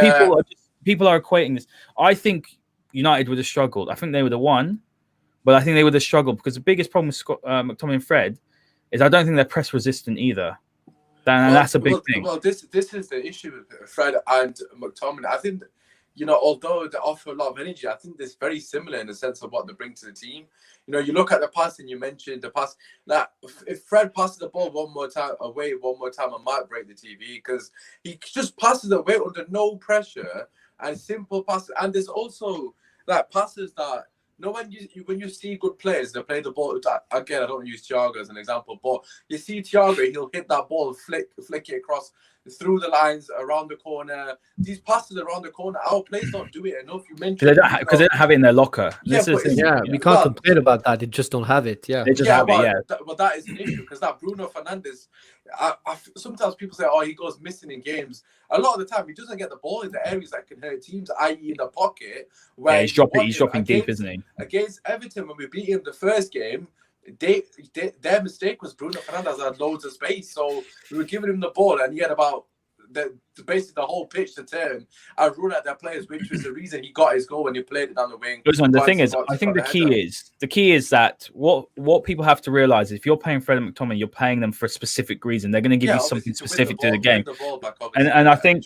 people are equating this. I think United would have struggled. I think they would have won, but I think they would have struggled because the biggest problem with McTominay and Fred is I don't think they're press resistant either. And that's a big thing. Well, this is the issue with Fred and McTominay. I think, although they offer a lot of energy, I think they're very similar in the sense of what they bring to the team. You look at the pass and you mentioned the pass. That if Fred passes the ball one more time, I might break the TV because he just passes away under no pressure and simple passes. And there's also passes that. When you see good players, they play the ball. Again, I don't use Thiago as an example, but you see Thiago, he'll hit that ball, flick it across through the lines, around the corner. These passes around the corner, our players don't do it enough. You mentioned because they don't have it in their locker. We can't complain about that. They just don't have it. Yeah, they just have it. But that is an issue because that Bruno Fernandes. Sometimes people say, he goes missing in games. A lot of the time, he doesn't get the ball in the areas that can hurt teams, i.e., in the pocket. Where he's dropping deep, isn't he? Against Everton, when we beat him the first game, their mistake was Bruno Fernandes had loads of space, so we were giving him the ball, and he had about basically the whole pitch to turn and run at their players, which was the reason he got his goal when he played it down the wing. The thing is, I think the key is that what people have to realize is if you're paying Fred and McTominay, you're paying them for a specific reason. They're going to give you something specific to the game. And I think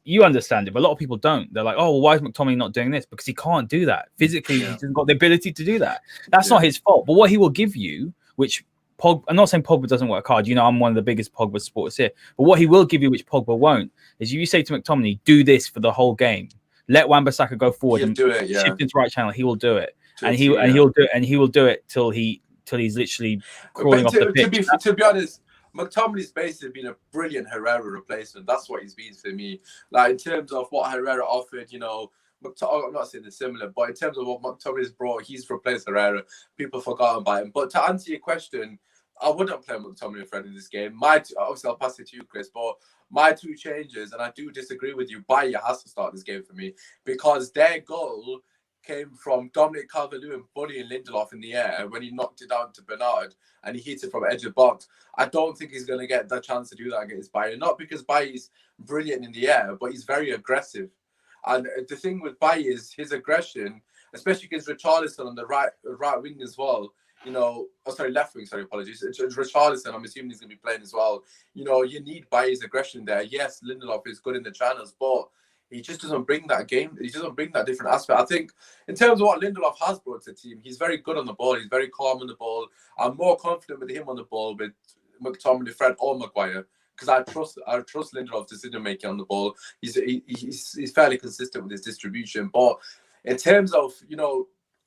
you understand it, but a lot of people don't. They're like, why is McTominay not doing this? Because he can't do that. Physically, he hasn't got the ability to do that. That's not his fault. But what he will give you, which I'm not saying Pogba doesn't work hard. I'm one of the biggest Pogba supporters here. But what he will give you, which Pogba won't, is you say to McTominay, do this for the whole game. Let Wan-Bissaka go forward and shift into right channel. He will do it. He'll do it till he's literally crawling off the pitch. To be honest, McTominay's basically been a brilliant Herrera replacement. That's what he's been for me. Like in terms of what Herrera offered, I'm not saying it's similar, but in terms of what McTominay's brought, he's replaced Herrera. People forgot about him. But to answer your question, I wouldn't play McTominay and Fred in this game. Obviously, I'll pass it to you, Chris, but my two changes, and I do disagree with you, Bailly has to start this game for me because their goal came from Dominic Calvert-Lewin bullying Lindelof in the air when he knocked it down to Bernard and he hit it from edge of box. I don't think he's going to get the chance to do that against Bailly. Not because Bailly's brilliant in the air, but he's very aggressive. And the thing with Bailly is his aggression, especially against Richarlison on the right wing as well. Left wing. Sorry, apologies. It's Richarlison. I'm assuming he's going to be playing as well. You need Bailly's aggression there. Yes, Lindelof is good in the channels, but he just doesn't bring that game. He doesn't bring that different aspect. I think in terms of what Lindelof has brought to the team, he's very good on the ball. He's very calm on the ball. I'm more confident with him on the ball with McTominay, Fred, or Maguire. Because I trust Lindelof's decision making on the ball. He's fairly consistent with his distribution. But in terms of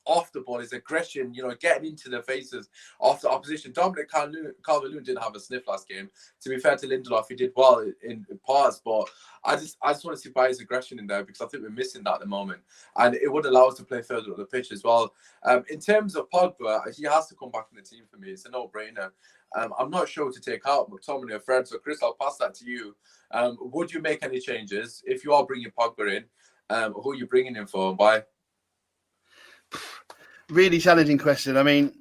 off the ball, his aggression, getting into the faces of the opposition. Dominic Calvert-Lewin didn't have a sniff last game. To be fair to Lindelof, he did well in parts, but I just want to see Bailly's aggression in there because I think we're missing that at the moment, and it would allow us to play further up the pitch as well. In terms of Pogba, he has to come back in the team for me. It's a no-brainer. I'm not sure to take out McTominay or Fred. So, Chris, I'll pass that to you. Would you make any changes if you are bringing Pogba in? Who are you bringing him for and why? Really challenging question. I mean,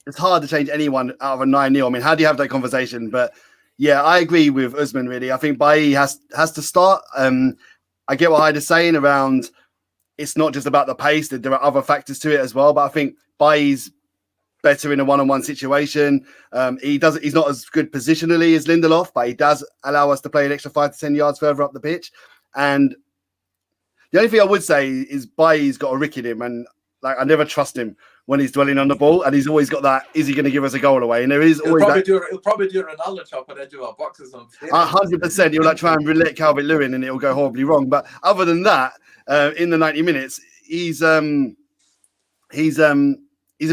it's hard to change anyone out of a 9-0. I mean, how do you have that conversation? But yeah, I agree with Usman, really. I think Bailly has to start. I get what Haider's saying around it's not just about the pace, that there are other factors to it as well. But I think Bailly's better in a one-on-one situation. He's not as good positionally as Lindelof, but he does allow us to play an extra 5 to 10 yards further up the pitch. And the only thing I would say is Bailly's got a rick in him, and I never trust him when he's dwelling on the ball, and he's always got that. Is he going to give us a goal away? And there is always he'll probably do a Ronaldo chop on the edge of our box or something. 100%. He'll try and relate Calvert-Lewin, and it'll go horribly wrong. But other than that, in the 90 minutes, he's a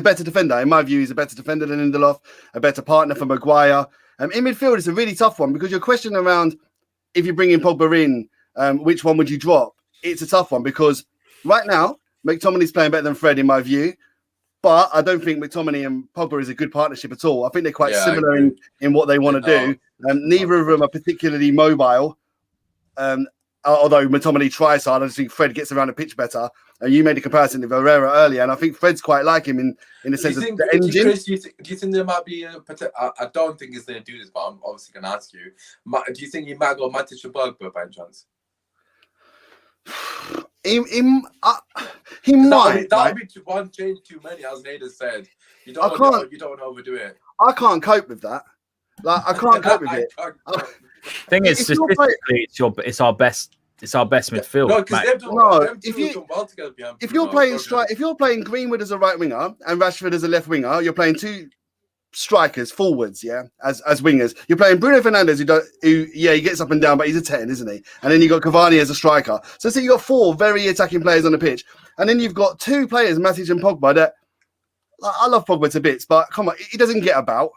better defender. In my view, he's a better defender than Lindelof, a better partner for Maguire. In midfield, it's a really tough one because your question around if you bring in Pogba in, which one would you drop? It's a tough one because right now, McTominay's playing better than Fred, in my view. But I don't think McTominay and Pogba is a good partnership at all. I think they're quite Yeah, I similar agree. in what they want to do. Neither of them are particularly mobile. Although McTominay tries hard, I just think Fred gets around the pitch better. And you made a comparison to Herrera earlier, and I think Fred's quite like him in the sense of the engine. Chris, do you think there might be I don't think he's going to do this, but I'm obviously going to ask you. Do you think he might go Matic and Pogba by any chance? He might. That would be one change too many, as Haider said. You don't want to overdo it. I can't cope with that. Like I can't cope with it. Thing is, statistically, it's our best midfield. No, because they've done well together behind. If you're playing Greenwood as a right winger and Rashford as a left winger, you're playing two strikers forwards, as wingers. You're playing Bruno Fernandes, who he gets up and down, but he's a 10, isn't he? And then you got Cavani as a striker. So you got 4 very attacking players on the pitch, and then you've got 2 players, Matic and Pogba. That I love Pogba to bits, but come on, he doesn't get about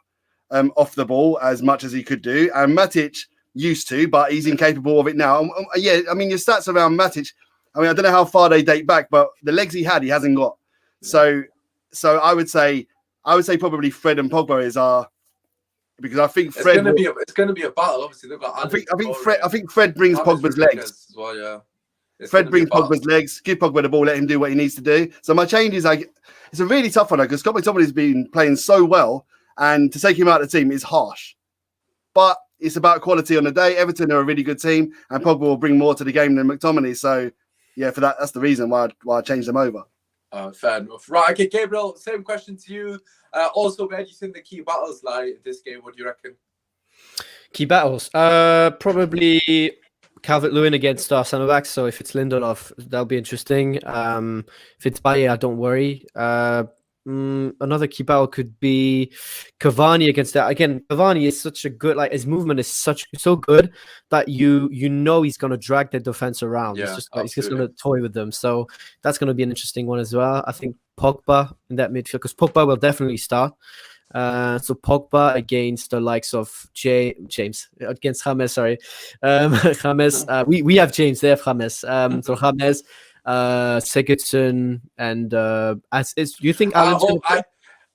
off the ball as much as he could do, and Matic used to, but he's incapable of it now. I mean, your stats around Matic, I don't know how far they date back, but the legs he had, he hasn't got. So I would say probably Fred and Pogba is because I think Fred. It's going to be a battle. Obviously, they've got. I think Fred brings Pogba's legs. As well, yeah. Fred brings Pogba's legs. Give Pogba the ball. Let him do what he needs to do. So my change is it's a really tough one because Scott McTominay's been playing so well, and to take him out of the team is harsh. But it's about quality on the day. Everton are a really good team, and Pogba will bring more to the game than McTominay. So yeah, that's the reason why I changed them over. Fair enough. Right, okay, Gabriel, same question to you. Also, where do you think the key battles lie this game? What do you reckon? Key battles? Probably Calvert-Lewin against our centre-backs. So if it's Lindelof, that'll be interesting. If it's Baye, don't worry. Another key battle could be Cavani against that. Again, Cavani is such a good, his movement is so good that you know he's going to drag the defense around. Yeah, he's just going to toy with them. So that's going to be an interesting one as well. I think Pogba in that midfield, because Pogba will definitely start. So Pogba against the likes of James against James. Sorry, James. We have James. They have James. So James. Sigurdsson and do you think Alan's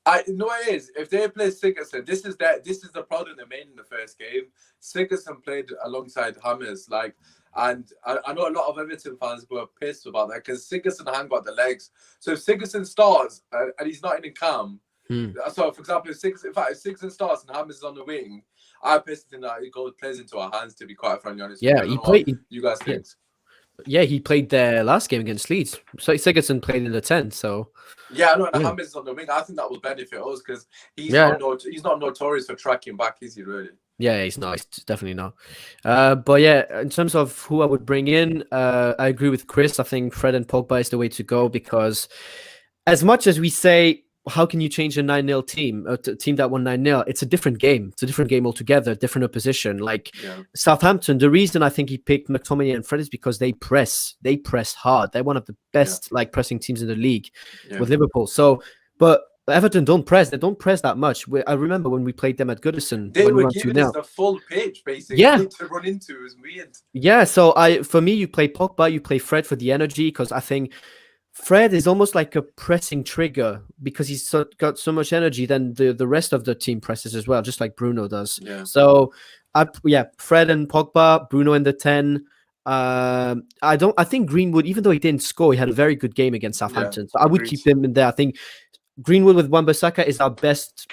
I know it is. If they play Sigurdsson, this is the problem they made in the first game. Sigurdsson played alongside James, and I know a lot of Everton fans were pissed about that because Sigurdsson hasn't got the legs. So if Sigurdsson starts and he's not in the camp, so for example, if Sigurdsson starts and James is on the wing, I personally think that it plays into our hands. To be quite frankly honest, yeah, you guys think. Yeah, he played there last game against Leeds. So Sigurdsson played in the 10. So yeah, I know. And James is on the wing. I think that will benefit us because he's not notorious for tracking back, is he? Really? Yeah, he's not. He's definitely not. But yeah, in terms of who I would bring in, I agree with Chris. I think Fred and Pogba is the way to go because, as much as we say, how can you change a 9-0 team, a team that won 9-0? It's a different game. It's a different game altogether, different opposition. Southampton, the reason I think he picked McTominay and Fred is because they press hard. They're one of the best pressing teams in the league with Liverpool. So, but Everton don't press. They don't press that much. I remember when we played them at Goodison. They were giving us the full pitch, basically, to run into. It was weird. Yeah, so for me, you play Pogba, you play Fred for the energy because I think Fred is almost like a pressing trigger because he's got so much energy. Then the rest of the team presses as well, just like Bruno does. Yeah. So, Fred and Pogba, Bruno in the 10. I think Greenwood, even though he didn't score, he had a very good game against Southampton. So I would keep him in there. I think Greenwood with Wan-Bissaka is our best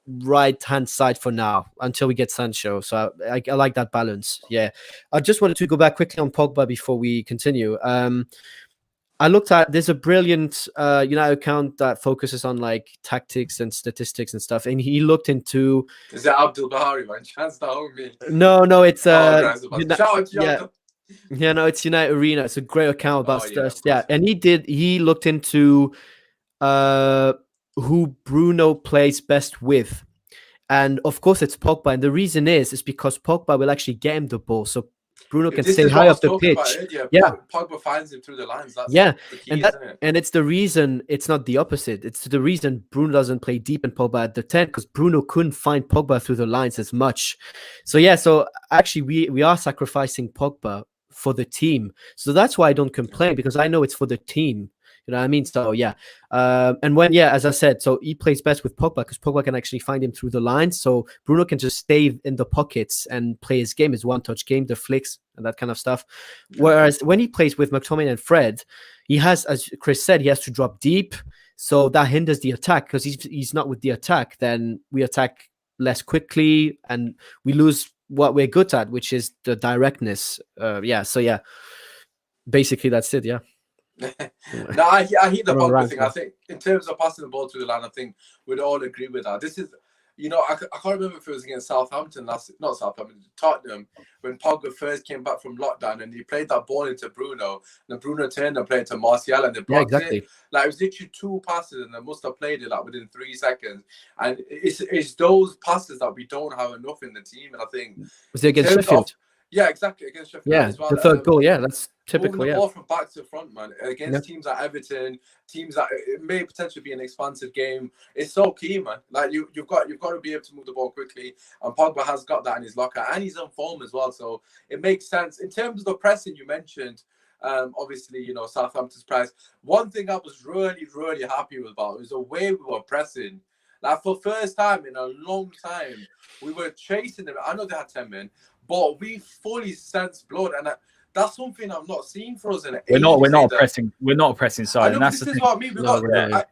right-hand side for now until we get Sancho. So I like that balance. Yeah. I just wanted to go back quickly on Pogba before we continue. I looked at, there's a brilliant United account that focuses on tactics and statistics and stuff. And he looked into. Is that Abdul Bahari, man? Chance to hold me. No, it's it's it's United Arena. It's a great account about stuff. Yeah. And he looked into who Bruno plays best with. And of course it's Pogba. And the reason is because Pogba will actually get him the ball. So Bruno can stay high up the pitch. Pogba finds him through the lines. That's the key, and it's the reason it's not the opposite. It's the reason Bruno doesn't play deep and Pogba at the 10 because Bruno couldn't find Pogba through the lines as much. So actually we are sacrificing Pogba for the team. So that's why I don't complain because I know it's for the team. You know what I mean? So yeah, and when as I said, so he plays best with Pogba because Pogba can actually find him through the lines. So Bruno can just stay in the pockets and play his game, his one-touch game, the flicks and that kind of stuff. Whereas when he plays with McTominay and Fred, he has, as Chris said, he has to drop deep. So that hinders the attack because he's not with the attack. Then we attack less quickly and we lose what we're good at, which is the directness. So basically that's it. No, I hear the Pogba thing. I think in terms of passing the ball through the line, I think we'd all agree with that. This is, I can't remember if it was against Southampton Tottenham, when Pogba first came back from lockdown and he played that ball into Bruno, and then Bruno turned and played to Martial and they blocked it. Like, it was literally 2 passes and they must have played it like within 3 seconds. And it's those passes that we don't have enough in the team. And I think was it against Sheffield? Yeah, exactly, against Sheffield as well. The third goal, that's typical. Moving the ball from back to front, man, against teams like Everton, teams that it may potentially be an expansive game. It's so key, man. Like you've got to be able to move the ball quickly, and Pogba has got that in his locker, and he's on form as well. So it makes sense in terms of the pressing you mentioned. Obviously, Southampton's press. One thing I was really, really happy about was the way we were pressing. Like, for first time in a long time, we were chasing them. I know they had 10 men, but we fully sensed blood, and that's something I've not seen for us in We're not pressing. We're not a pressing side, and that's the thing. What I mean.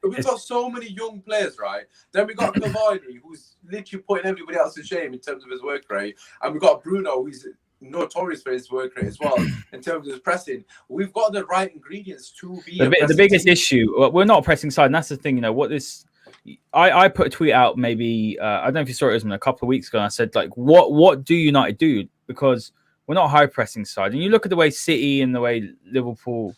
We've got so many young players, right? Then we got Cavani, who's literally putting everybody else to shame in terms of his work rate, and we got Bruno, who's notorious for his work rate as well in terms of his pressing. We've got the right ingredients to be the biggest issue. We're not a pressing side, and that's the thing. I put a tweet out maybe I don't know if you saw it, a couple of weeks ago, and I said, like, what do United do? Because we're not a high pressing side, and you look at the way City and the way Liverpool,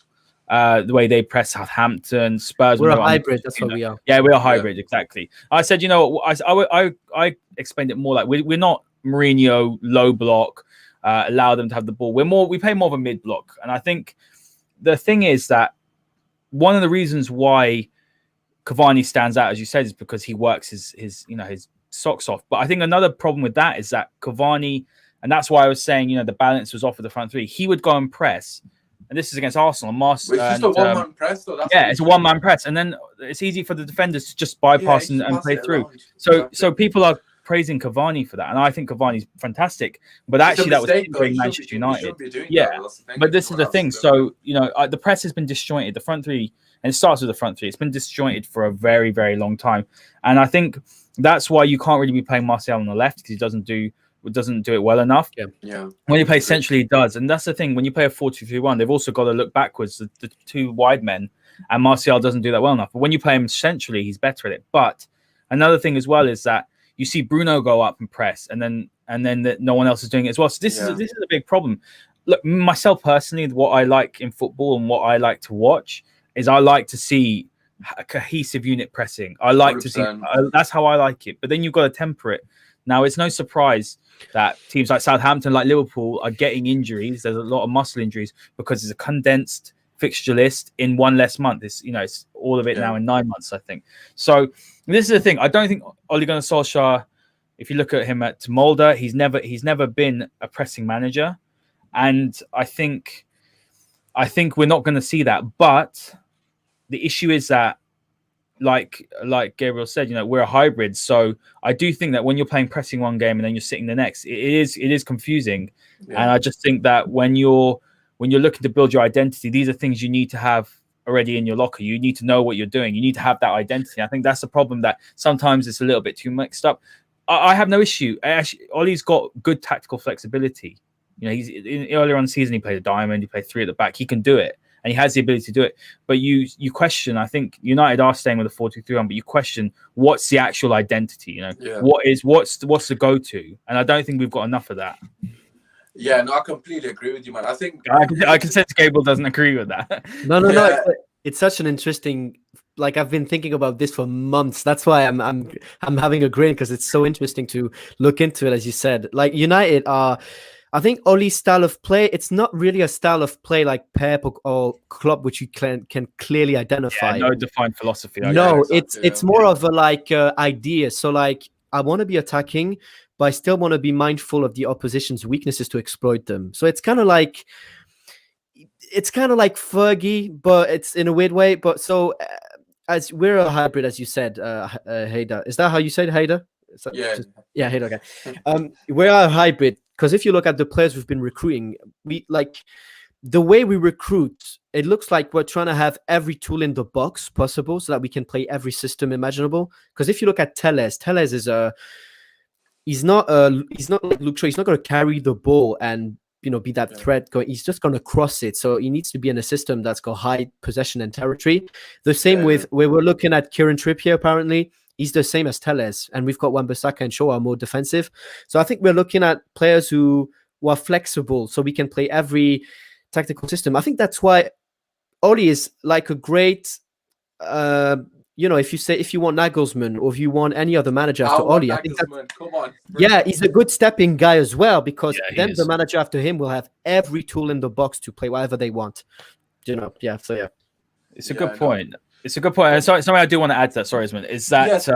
the way they press Southampton, Spurs. We're a hybrid. That's what we are. Yeah, we're a hybrid, exactly. I said, I explained it more like we're not Mourinho low block, allow them to have the ball. We play more of a mid block, and I think the thing is that one of the reasons why Cavani stands out, as you said, is because he works his socks off. But I think another problem with that is that Cavani, and that's why I was saying, the balance was off of the front three. He would go and press, and this is against Arsenal. It's just a one-man press, though. It's a one-man press, and then it's easy for the defenders to just bypass and play through. So people are praising Cavani for that, and I think Cavani's fantastic. But actually, that was doing Manchester United. But this is the thing. So the press has been disjointed. The front three. And it starts with the front three. It's been disjointed for a very, very long time. And I think that's why you can't really be playing Martial on the left, because he doesn't do it well enough. Yeah. When you play centrally, he does. And that's the thing. When you play a 4-2-3-1, they've also got to look backwards, the 2 wide men. And Martial doesn't do that well enough. But when you play him centrally, he's better at it. But another thing as well is that you see Bruno go up and press, and then no one else is doing it as well. So this is a big problem. Look, myself personally, what I like in football and what I like to watch is I like to see a cohesive unit pressing. I like 100%. To see that's how I like it. But then you've got to temper it. Now, it's no surprise that teams like Southampton, like Liverpool, are getting injuries. There's a lot of muscle injuries because it's a condensed fixture list in one less month. It's all of it now in 9 months, I think. So this is the thing. I don't think Ole Gunnar Solskjaer, if you look at him at Mulder, he's never been a pressing manager, and I think we're not going to see that. But the issue is that, like Gabriel said, we're a hybrid. So I do think that when you're playing pressing one game and then you're sitting the next, it is confusing. Yeah. And I just think that when you're looking to build your identity, these are things you need to have already in your locker. You need to know what you're doing. You need to have that identity. I think that's the problem, that sometimes it's a little bit too mixed up. I have no issue. Actually, Ollie's got good tactical flexibility. He's earlier on the season, he played a diamond, he played 3 at the back. He can do it. And he has the ability to do it. But you question, I think United are staying with a 4-2-3-1, but you question what's the actual identity, what's the go-to? And I don't think we've got enough of that. Yeah, no, I completely agree with you, man. I think I can sense Gable doesn't agree with that. No. It's such an interesting, like, I've been thinking about this for months. That's why I'm having a grin, because it's so interesting to look into it, as you said. Like, United are, I think Ole's style of play, it's not really a style of play like Pep or Klopp, which you can clearly identify. Yeah, no defined philosophy. It's more of a idea. So, like, I want to be attacking, but I still want to be mindful of the opposition's weaknesses to exploit them. So it's kind of like, it's kind of like Fergie, but it's in a weird way. But so as we're a hybrid, as you said, Haider. Is that how you said Haider? Yeah. Yeah, Haider. Okay. We're a hybrid because if you look at the players we've been recruiting, we like the way we recruit. It looks like we're trying to have every tool in the box possible so that we can play every system imaginable. Because if you look at Telles is he's not like Luke Shaw. He's not going to carry the ball and be that threat going. He's just going to cross it. So he needs to be in a system that's got high possession and territory. The same with where we're looking at Kieran Trippier. Apparently, he's the same as Telles, and we've got Wan-Bissaka and Shaw are more defensive. So I think we're looking at players who are flexible, so we can play every tactical system. I think that's why Oli is like a great. If you want Nagelsmann or if you want any other manager after Oli, I think come on. Yeah, he's a good stepping guy as well because then the manager after him will have every tool in the box to play whatever they want. It's a good point. It's a good point. And something I do want to add to that, sorry, Usmaan, is that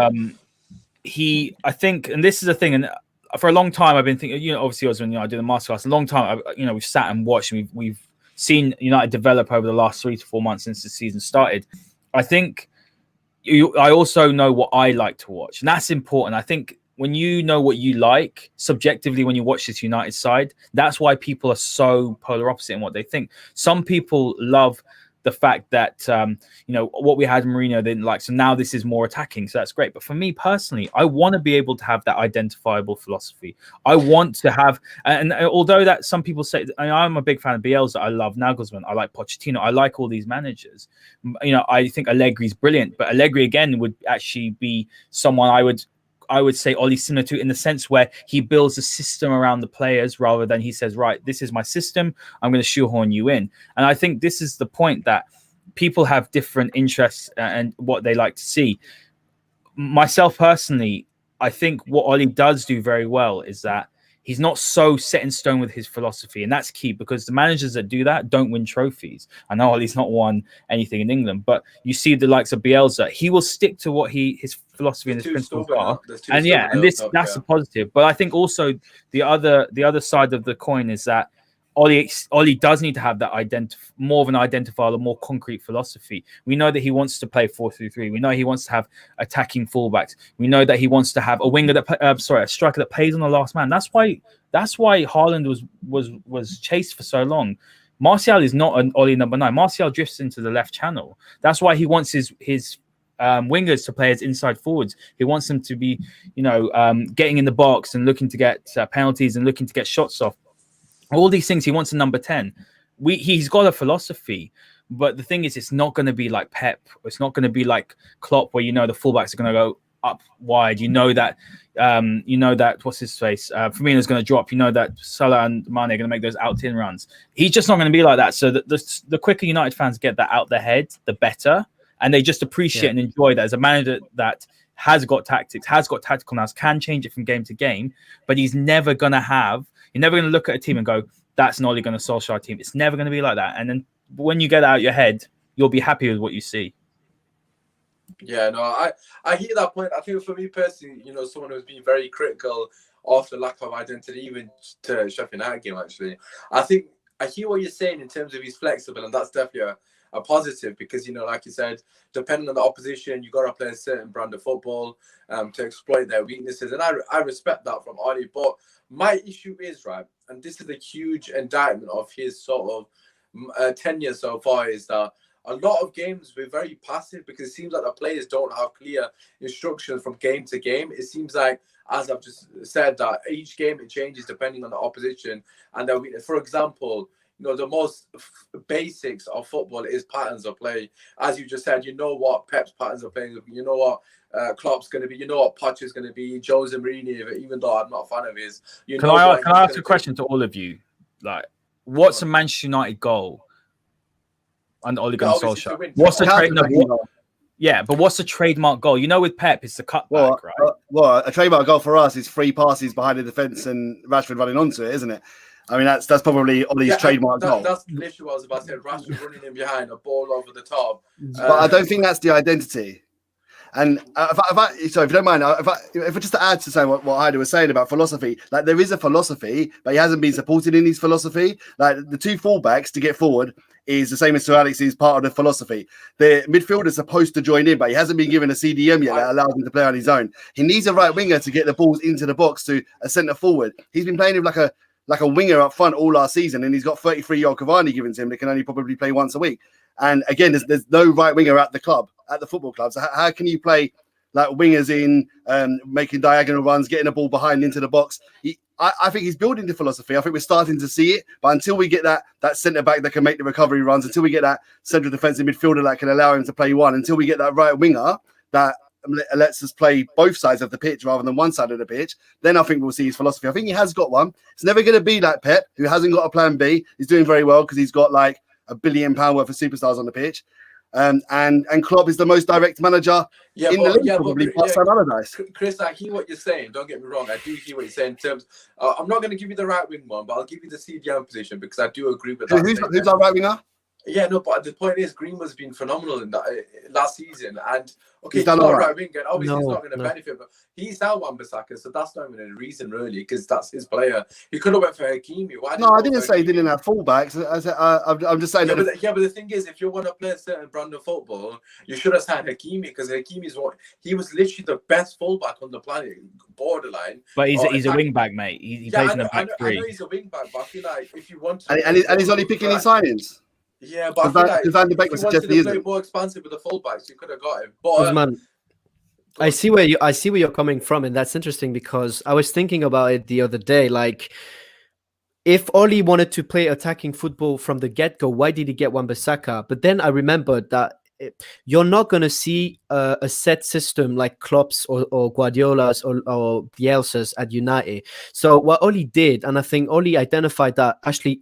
I think, and this is the thing, and for a long time I've been thinking, obviously Usmaan, I do the masterclass. A long time, we've sat and watched, and we've seen United develop over the last 3 to 4 months since the season started. I think I also know what I like to watch, and that's important. I think when you know what you like subjectively when you watch this United side, that's why people are so polar opposite in what they think. Some people love the fact that what we had Mourinho didn't like, so now this is more attacking, so that's great. But for me personally, I want to be able to have that identifiable philosophy. I want to have, and although that some people say, I'm a big fan of Bielsa, I love Nagelsmann, I like Pochettino, I like all these managers. I think Allegri's brilliant, but Allegri again would actually be someone I would say Oli similar to, in the sense where he builds a system around the players rather than he says, right, this is my system, I'm going to shoehorn you in. And I think this is the point, that people have different interests and what they like to see. Myself personally, I think what Oli does do very well is that he's not so set in stone with his philosophy. And that's key, because the managers that do that don't win trophies. I know Oli's not won anything in England, but you see the likes of Bielsa, he will stick to what his philosophy and his principles are. And that's a positive. But I think also the other side of the coin is that Oli does need to have that more of an identifiable, more concrete philosophy. We know that he wants to play 4-3-3. We know he wants to have attacking fullbacks. We know that he wants to have a winger a striker that plays on the last man. That's why Haaland was chased for so long. Martial is not an Oli number 9. Martial drifts into the left channel. That's why he wants his wingers to play as inside forwards. He wants them to be, getting in the box and looking to get penalties and looking to get shots off. All these things he wants a number 10. He's got a philosophy, but the thing is, it's not going to be like Pep. It's not going to be like Klopp, where the fullbacks are going to go up wide. That what's his face? Firmino's going to drop. That Salah and Mane are going to make those out-in runs. He's just not going to be like that. So the quicker United fans get that out their head, the better, and they just appreciate and enjoy that as a manager that has got tactics, has got tactical nous, can change it from game to game, but he's never going to you're never going to look at a team and go, that's an Ole Gunnar Solskjaer team. It's never going to be like that. And then when you get out your head, you'll be happy with what you see. Yeah, no, I hear that point. I think for me personally, someone who's been very critical of the lack of identity, even to Sheffield United game, actually. I think I hear what you're saying in terms of he's flexible, and that's definitely a positive, because, like you said, depending on the opposition, you got to play a certain brand of football to exploit their weaknesses. And I respect that from Oli. But my issue is, right, and this is a huge indictment of his sort of tenure so far, is that a lot of games we're very passive, because it seems like the players don't have clear instructions from game to game. It seems like, as I've just said, that each game it changes depending on the opposition. And then, for example, the most basics of football is patterns of play. As you just said, what Pep's patterns of playing, what Klopp's going to be, what Poch is going to be, Jose Mourinho, even though I'm not a fan of his. Can I ask a question to all of you? Like, what's a Manchester United goal under Ole Gunnar Solskjaer? What's the trademark? Yeah, but what's the trademark goal? With Pep, it's the cutback, right? A trademark goal for us is 3 passes behind the defence and Rashford running onto it, isn't it? I mean, that's probably Ollie's trademark goal. That's literally what I was about to say. Rashford running in behind, a ball over the top. But I don't think that's the identity. And if you don't mind, if just to add to say what Haider was saying about philosophy, like there is a philosophy, but he hasn't been supported in his philosophy. Like the two fullbacks to get forward is the same as Sir Alex's part of the philosophy. The midfielder is supposed to join in, but he hasn't been given a CDM yet that allows him to play on his own. He needs a right winger to get the balls into the box to a centre forward. He's been playing with like a winger up front all last season, and he's got 33-year-old Cavani given to him that can only probably play once a week. And again, there's no right winger at the club, at the football club. So how can you play like wingers in, making diagonal runs, getting the ball behind into the box? I think he's building the philosophy. I think we're starting to see it. But until we get that centre back that can make the recovery runs, until we get that central defensive midfielder that can allow him to play one, until we get that right winger that lets us play both sides of the pitch rather than one side of the pitch, then I think we'll see his philosophy. I think he has got one. It's never going to be like Pep, who hasn't got a plan B. He's doing very well because he's got like £1 billion worth of superstars on the pitch. And Klopp is the most direct manager in the league, probably, but Sam Allardyce. Chris, I hear what you're saying. Don't get me wrong. I do hear what you're saying in terms. I'm not going to give you the right wing one, but I'll give you the CDM position because I do agree with that. Who's our right winger? Yeah, no, but the point is, Greenwood's been phenomenal in that last season, and okay, He's done all right. right winger, and obviously he's not going to benefit, but he's now Wan-Bissaka, so that's not even a reason really, because that's his player. He could have went for Hakimi. No, I didn't say he didn't have fullbacks. I'm just saying. But the thing is, if you want to play a certain brand of football, you should have signed Hakimi because Hakimi's he was literally the best fullback on the planet, borderline. But he's a wing back, mate. He plays in the back three. I know he's a wing back, but I feel like if you want to, and he's only picking his signings. Yeah, but I feel like if you wanted to play more expansive with the fullbacks, you could have got him. But Usmaan, I see where you're coming from, and that's interesting because I was thinking about it the other day. Like, if Oli wanted to play attacking football from the get-go, why did he get Wan-Bissaka? But then I remembered that you're not going to see a set system like Klopp's or Guardiola's or Bielsa's at United. So what Oli did, and I think Oli identified that Ashley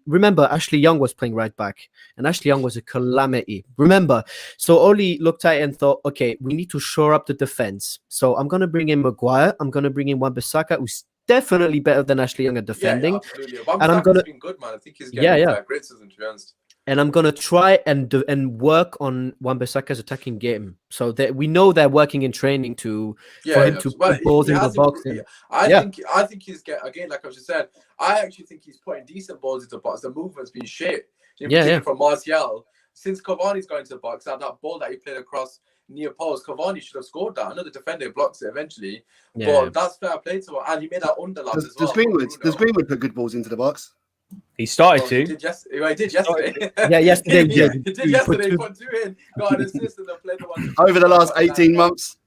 Young was playing right back, and Ashley Young was a calamity. Remember? So Oli looked at it and thought, okay, we need to shore up the defense. So I'm going to bring in Maguire. I'm going to bring in Wan-Bissaka, who's definitely better than Ashley Young at defending. Yeah, absolutely. And I'm going to been good, man. I think he's getting criticism, to be honest. And I'm gonna try and work on Wan-Bissaka's attacking game, so that we know they're working in training for him to put balls in the box. I think he's again, like I just said, I actually think he's putting decent balls into the box. The movement's been shit. From Martial since Cavani's going to the box. That ball that he played across near post, Cavani should have scored that. Another defender blocks it eventually, but that's fair play to him. And he made that underlap as well. Does Greenwood put good balls into the box? He started to. He did yesterday. Yesterday. He did yesterday. He put 2 in, got an assist, and then played the one. Over the last 18 months.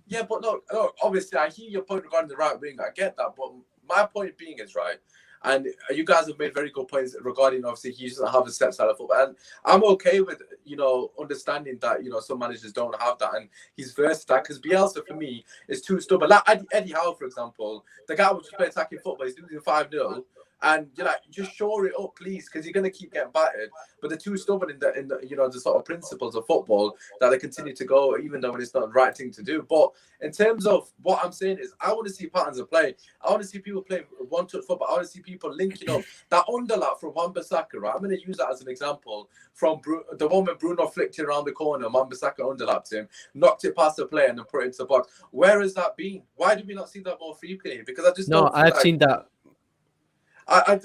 Yeah, but look, obviously, I hear your point regarding the right wing. I get that, but my point being is right. And you guys have made very good points regarding, obviously, he doesn't have a set style of football. And I'm okay with, understanding that, some managers don't have that. And he's versatile because Bielsa, for me, is too stubborn. Like Eddie Howe, for example, the guy who just play attacking football, he's losing 5-0. And you're like, just shore it up, please, because you're gonna keep getting battered. But they're too stubborn in the the sort of principles of football that they continue to go, even though it's not the right thing to do. But in terms of what I'm saying is, I want to see patterns of play. I want to see people play one-touch football. I want to see people linking up. That underlap from Wan-Bissaka, right? I'm gonna use that as an example from the one when Bruno flicked it around the corner, Wan-Bissaka underlapped him, knocked it past the player, and then put it into the box. Where has that been? Why did we not see that more frequently? Because I've seen that.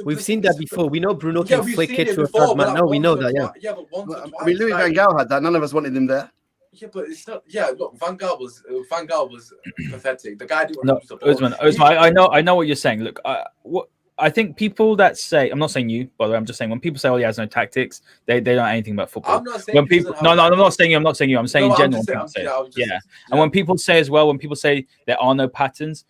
We've seen that before. We know Bruno can flick it to a third man. No, we know that. Yeah, but once or twice. I mean, Louis Van Gaal had that. None of us wanted him there. Yeah, but it's not. Yeah, look, Van Gaal was pathetic. The guy didn't use the ball. Usmaan, I know what you're saying. Look, I think people that say, I'm not saying you, by the way, I'm just saying when people say, he has no tactics, they don't know anything about football. I'm not saying when people, I'm not saying you. I'm saying in general. And when people say as well, when people say there are no patterns,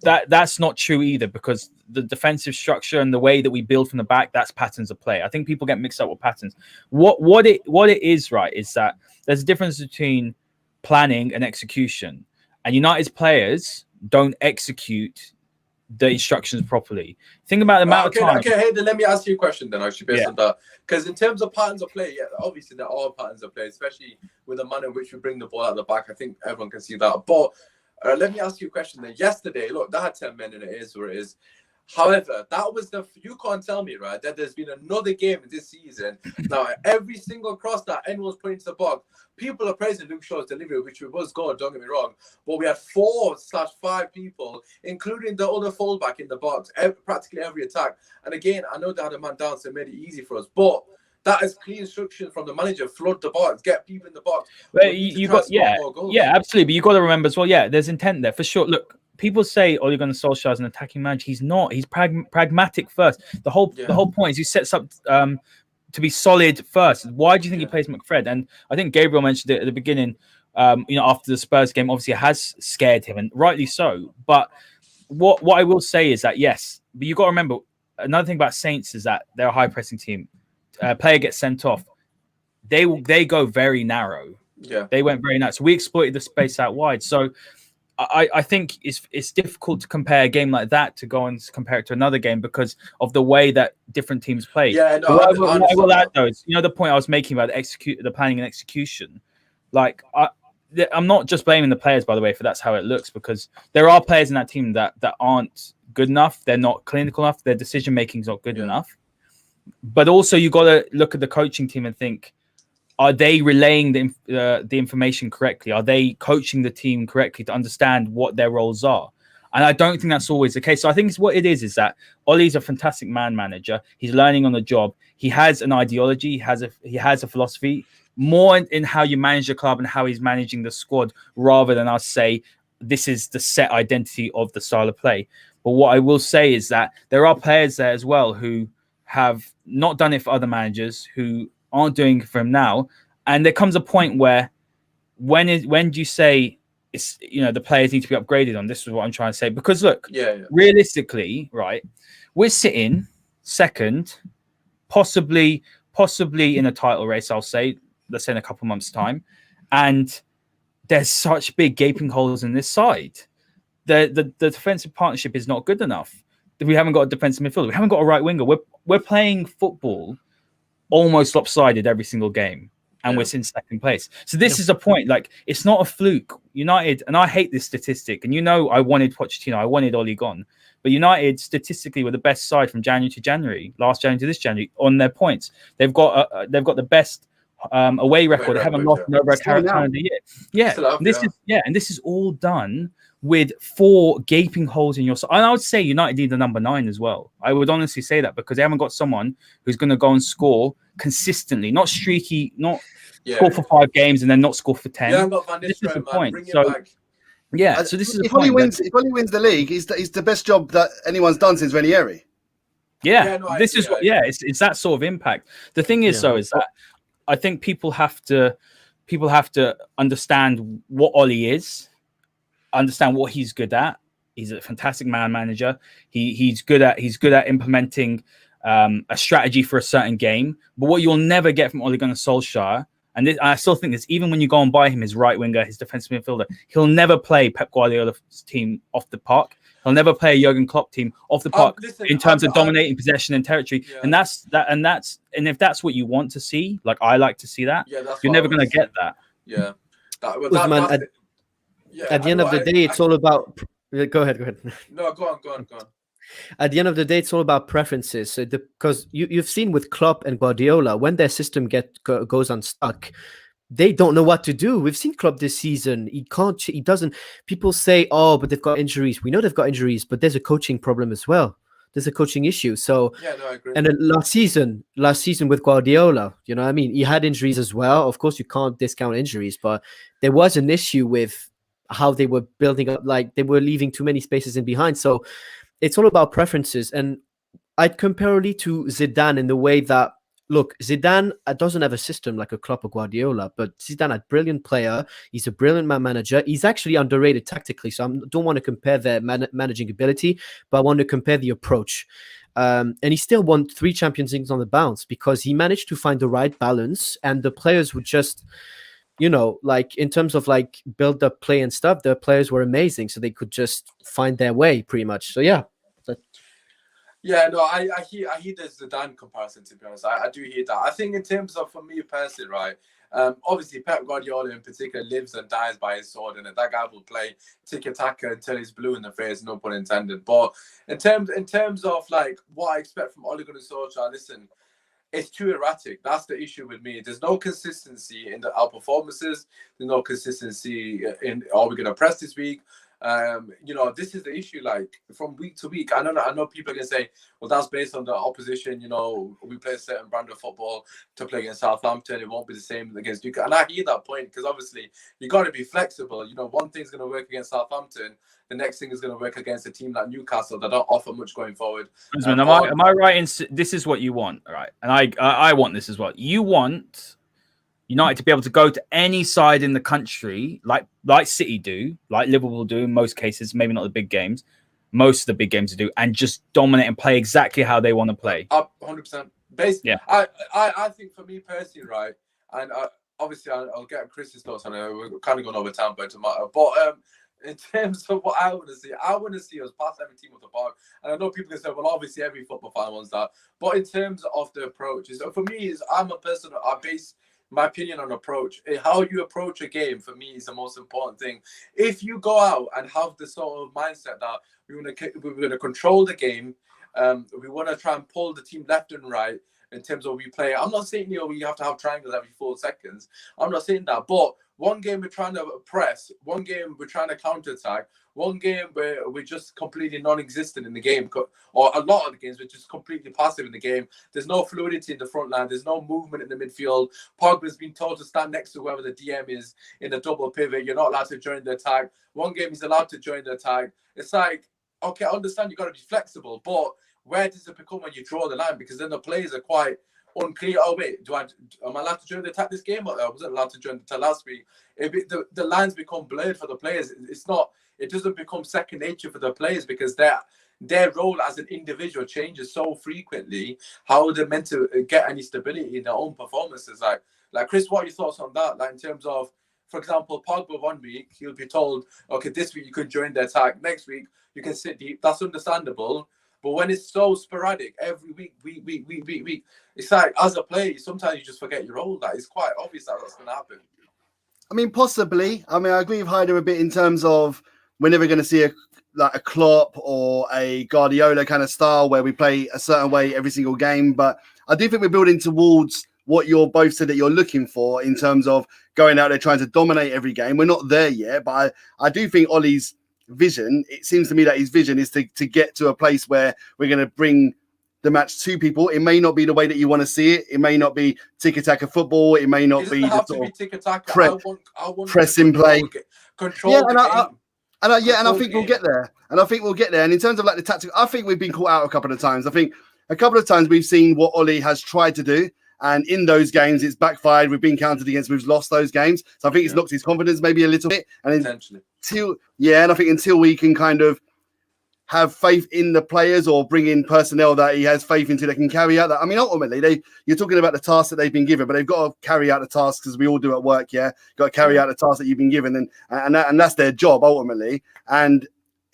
that's not true either, because the defensive structure and the way that we build from the back, that's patterns of play. I think people get mixed up with patterns. What it is, right, is that there's a difference between planning and execution, and United's players don't execute the instructions properly. Think about the amount of time. Okay, Haider, let me ask you a question then, actually, based on that. Because in terms of patterns of play, obviously there are patterns of play, especially with the manner in which we bring the ball out of the back. I think everyone can see that. But let me ask you a question then. Yesterday, look, that had 10 men in it, is where it is. However, that was you can't tell me, right, that there's been another game this season. Now, every single cross that anyone's put into the box, people are praising Luke Shaw's delivery, which was good, don't get me wrong. But we had 4/5 people, including the other fullback in the box, practically every attack. And again, I know they had a man down, so it made it easy for us. But that is clear instruction from the manager: flood the box, get people in the box. Well, you got absolutely. But you got to remember as well. Yeah, there's intent there for sure. Look, people say Ole Gunnar Solskjaer is an attacking manager. He's not. He's pragmatic first. The whole point is he sets up to be solid first. Why do you think he plays McFred? And I think Gabriel mentioned it at the beginning. After the Spurs game, obviously it has scared him, and rightly so. But what I will say is that yes, but you got to remember another thing about Saints is that they're a high pressing team. Player gets sent off, they go very narrow. Yeah, they went very narrow. So we exploited the space out wide. So I think it's difficult to compare a game like that to go and compare it to another game because of the way that different teams play. Yeah, no, what I will add though is, the point I was making about the planning and execution. Like I'm not just blaming the players, by the way, for that's how it looks, because there are players in that team that aren't good enough. They're not clinical enough. Their decision making is not good enough. But also, you got to look at the coaching team and think: are they relaying the information correctly? Are they coaching the team correctly to understand what their roles are? And I don't think that's always the case. So I think what it is that Ollie's a fantastic man manager. He's learning on the job. He has an ideology. He has a philosophy. More in how you manage the club and how he's managing the squad, rather than us say this is the set identity of the style of play. But what I will say is that there are players there as well who have not done it for other managers, who aren't doing it for him now. And there comes a point where when do you say it's the players need to be upgraded on? This is what I'm trying to say. Because look, realistically, right, we're sitting second, possibly in a title race, I'll say, let's say in a couple of months' time. And there's such big gaping holes in this side. The defensive partnership is not good enough. We haven't got a defensive midfielder. We haven't got a right winger. We're playing football almost lopsided every single game, and we're in second place. So this is a point. Like, it's not a fluke. United, and I hate this statistic. And I wanted Pochettino, I wanted Ole gone, but United statistically were the best side from January to January, last January to this January on their points. They've got the best away record. They haven't lost over a character of the year. And this is all done with 4 gaping holes in your side. And I would say United need the number 9 as well. I would honestly say that, because they haven't got someone who's going to go and score consistently, not streaky, not score for 5 games and then not score for 10. Yeah, got Van Nistelrooy, man. Point. Bring it back. Yeah, so this is if Ollie wins the league, he's the best job that anyone's done since Ranieri. It's that sort of impact. The thing is, is that I think people have to understand what Ollie is, understand what he's good at. He's a fantastic man manager. He's good at implementing a strategy for a certain game. But what you'll never get from Ole Gunnar Solskjaer, and I still think this, even when you go and buy him his right winger, his defensive midfielder, he'll never play Pep Guardiola's team off the park. He'll never play a Jurgen Klopp team off the park in terms of dominating possession and territory. Yeah. And if that's what you want to see, like I like to see that, you're never going to get that. Yeah. At the end of the day, it's all about. Go ahead. No, go on. At the end of the day, it's all about preferences. So because you've seen with Klopp and Guardiola, when their system goes unstuck, they don't know what to do. We've seen Klopp this season. He doesn't. People say, "Oh, but they've got injuries." We know they've got injuries, but there's a coaching problem as well. There's a coaching issue. So, I agree. And then last season with Guardiola, he had injuries as well. Of course, you can't discount injuries, but there was an issue with how they were building up. Like, they were leaving too many spaces in behind. So it's all about preferences. And I'd compare Oli to Zidane in the way that, look, Zidane doesn't have a system like a Klopp or Guardiola, but Zidane, a brilliant player. He's a brilliant man manager. He's actually underrated tactically, so I don't want to compare their managing ability, but I want to compare the approach. And he still won 3 Champions Leagues on the bounce because he managed to find the right balance, and the players would just, like in terms of like build up play and stuff, the players were amazing, so they could just find their way pretty much. So yeah. Yeah, no, I hear the Zidane comparison, to be honest. I do hear that. I think in terms of, for me personally, right, Obviously, Pep Guardiola in particular lives and dies by his sword, and that guy will play tiki-taka until he's blue in the face, no pun intended. But in terms of like what I expect from Ole Gunnar Solskjaer, listen, it's too erratic. That's the issue with me. There's no consistency in our performances. There's no consistency in are we going to press this week? This is the issue. Like from week to week, I know people can say, well, that's based on the opposition. We play a certain brand of football to play against Southampton. It won't be the same against Newcastle. And I hear that point because obviously you got to be flexible. One thing's going to work against Southampton. The next thing is going to work against a team like Newcastle that don't offer much going forward. Am I right in this is what you want, right? And I want this as well. You want United to be able to go to any side in the country, like City do, like Liverpool do in most cases, maybe not the big games, most of the big games do, and just dominate and play exactly how they want to play. Up 100%. Basically, yeah. I think for me personally, right, and obviously I'll get Chris's thoughts on it. We're kind of going over time, but tomorrow. But in terms of what I want to see us pass every team off the park. And I know people can say, well, obviously every football fan wants that. But in terms of the approach, for me, I'm a person. I base my opinion on approach. How you approach a game for me is the most important thing. If you go out and have the sort of mindset that we're going to control the game, we want to try and pull the team left and right in terms of we play. I'm not saying we have to have triangles every 4 seconds. I'm not saying that, but one game we're trying to press, one game we're trying to counter-attack, one game where we're just completely non-existent in the game, or a lot of the games we're just completely passive in the game. There's no fluidity in the front line. There's no movement in the midfield. Pogba's been told to stand next to whoever the DM is in a double pivot. You're not allowed to join the attack. One game he's allowed to join the attack. It's like, okay, I understand you got to be flexible, but where does it become when you draw the line? Because then the players are quite unclear. Oh wait, am I allowed to join the attack this game? Or I wasn't allowed to join the attack last week. The lines become blurred for the players. It doesn't become second nature for the players because their role as an individual changes so frequently. How they're meant to get any stability in their own performances? Like Chris, what are your thoughts on that? Like in terms of, for example, Pogba 1 week he'll be told, okay, this week you can join the attack. Next week you can sit deep. That's understandable. But when it's so sporadic, every week, it's like, as a player, sometimes you just forget your role. That it's quite obvious that that's going to happen. I mean, possibly. I mean, I agree with Haider a bit in terms of we're never going to see a Klopp or a Guardiola kind of style where we play a certain way every single game. But I do think we're building towards what you're both said that you're looking for in terms of going out there trying to dominate every game. We're not there yet, but I do think Ollie's vision, it seems to me that his vision is to get to a place where we're going to bring the match to people. It may not be the way that you want to see it. It may not be tiki-taka football. It may not be the sort of press in play. Control the game. And I think we'll get there. And in terms of like the tactics, I think we've been caught out a couple of times. I think a couple of times we've seen what Ollie has tried to do. And in those games, it's backfired. We've been counted against. We've lost those games. So I think it's knocked his confidence maybe a little bit. And I think until we can kind of have faith in the players or bring in personnel that he has faith into that can carry out that. I mean, ultimately, you're talking about the tasks that they've been given, but they've got to carry out the tasks as we all do at work. Yeah, got to carry out the tasks that you've been given, and that's their job ultimately. And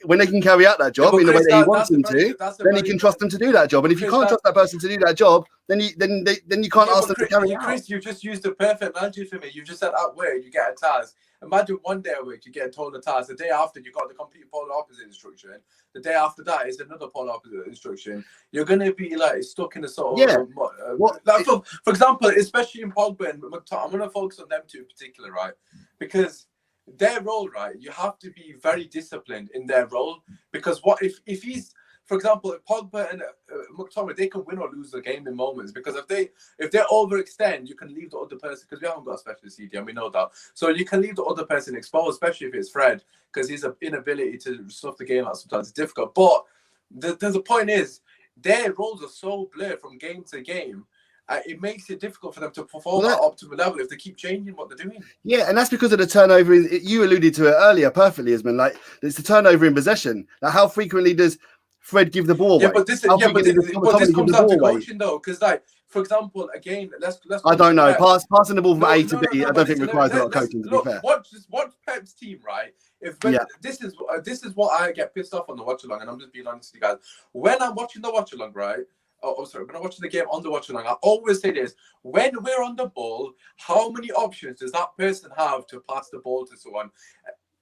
when they can carry out that job in the way that he wants them to, then he can trust them to do that job. And if you can't trust that person to do that job, then you can't ask them to carry it out. Chris, you just used the perfect analogy for me. You just said at work you get a task. Imagine one day a week you get told a task. The day after you got the complete polar opposite instruction. The day after that is another polar opposite instruction. You're gonna be like stuck in a sort of for example, especially in Pogba and I'm gonna focus on them two in particular, right? Because their role, right? You have to be very disciplined in their role because what if he's, for example, if Pogba and McTominay, they can win or lose the game in moments because if they overextend, you can leave the other person because we haven't got a specialist CDM, we know that. So you can leave the other person exposed, especially if it's Fred, because his inability to stuff the game out sometimes is difficult. But the point is, their roles are so blurred from game to game. It makes it difficult for them to perform at optimal level if they keep changing what they're doing. Yeah, and that's because of the turnover. You alluded to it earlier perfectly, Usmaan. Like, it's the turnover in possession. Like, how frequently does Fred give the ball away? Yeah, but this comes down to coaching, though, because, like, for example, again, let's. I don't know. Passing the ball from A to B, I don't think requires a lot of coaching. To be fair, watch Pep's team, right? This is what I get pissed off on the watch along, and I'm just being honest with you guys. When I'm watching the watch along, right? when I'm watching the game on the watch along, I always say this: when we're on the ball, how many options does that person have to pass the ball to someone?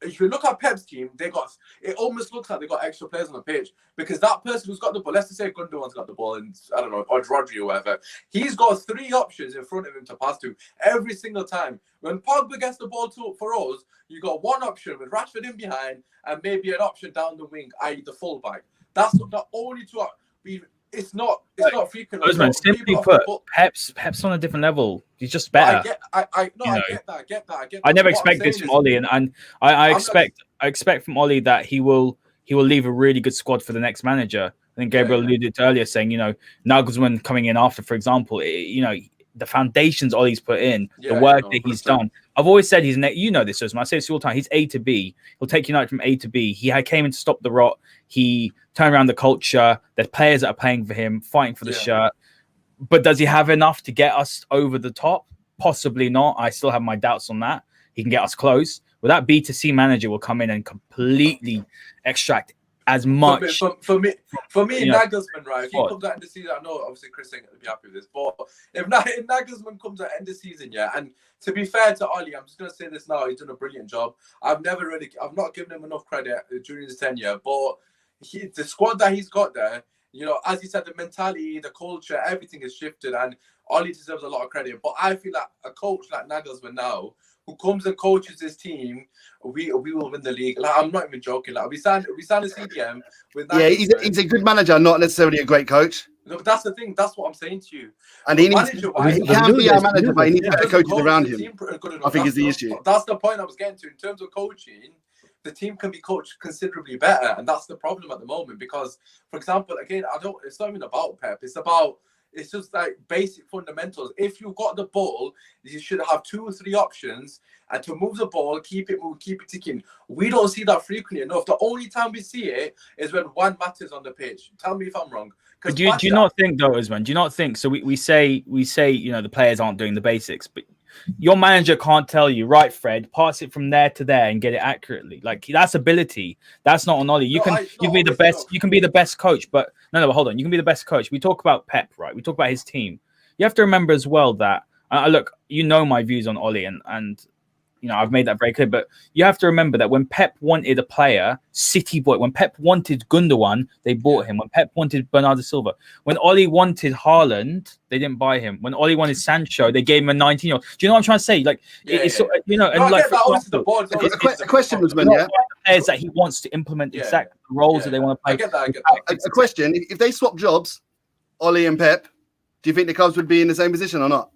If you look at Pep's team, it almost looks like they got extra players on the pitch because that person who's got the ball, let's just say Gundogan's got the ball and I don't know, or Rodri or whatever, he's got 3 options in front of him to pass to every single time. When Pogba gets the ball for us, you got 1 option with Rashford in behind and maybe an option down the wing, i.e. the fullback. That's the only 2. It's not frequent. Usmaan, simply put, Pep's on a different level. He's just better. I get that. I never expect this from Ollie, and I expect from Ollie that he will leave a really good squad for the next manager. I think Gabriel alluded to earlier, saying Nagelsmann coming in after, for example, the foundations Ollie's put in, the work that he's done. I've always said this, Usmaan. I say this all the time. He's A to B. He'll take United from A to B. He came in to stop the rot. He turned around the culture. There's players that are playing for him, fighting for the shirt. But does he have enough to get us over the top? Possibly not. I still have my doubts on that. He can get us close. But that B2C manager will come in and completely extract as much. For me, Nagelsmann, right? If he comes out in the season, I know obviously Chris ain't gonna be happy with this, but if Nagelsmann comes out in the season, and to be fair to Ollie, I'm just gonna say this now, he's done a brilliant job. I've not given him enough credit during his tenure, but the squad that he's got there, as you said, the mentality, the culture, everything is shifted, and Ollie deserves a lot of credit. But I feel like a coach like Nagelsmann now, who comes and coaches his team, we will win the league. Like, I'm not even joking. Like, we signed a CDM with Nagelsmann. He's a good manager, not necessarily a great coach. No, but that's the thing. That's what I'm saying to you. And he can be our manager, but he needs better coaches around him. I think is the issue. That's the point I was getting to. In terms of coaching, the team can be coached considerably better, and that's the problem at the moment. Because, for example, again, it's not even about Pep. It's just like basic fundamentals. If you've got the ball, you should have 2 or 3 options, and to move the ball, keep it ticking. We don't see that frequently enough. The only time we see it is when one matters on the pitch. Tell me if I'm wrong. But do you not think, though, Usmaan? Do you not think? So we say the players aren't doing the basics, but your manager can't tell you, right, Fred, pass it from there to there and get it accurately. Like, that's ability. That's not on Ollie. You can be the best. You can be the best coach, but no, hold on. You can be the best coach. We talk about Pep, right? We talk about his team. You have to remember as well that look, my views on Ollie, and I've made that very clear. But you have to remember that when Pep wanted a player, City boy, when Pep wanted Gundogan, they bought him. When Pep wanted Bernardo Silva, when Ollie wanted Haaland, they didn't buy him. When Ollie wanted Sancho, they gave him a 19-year-old. Do you know what I'm trying to say? Like, it's a question was players that he wants to implement exactly the roles that they want to play. I get that. A question: if they swap jobs, Ollie and Pep, do you think the Cubs would be in the same position or not?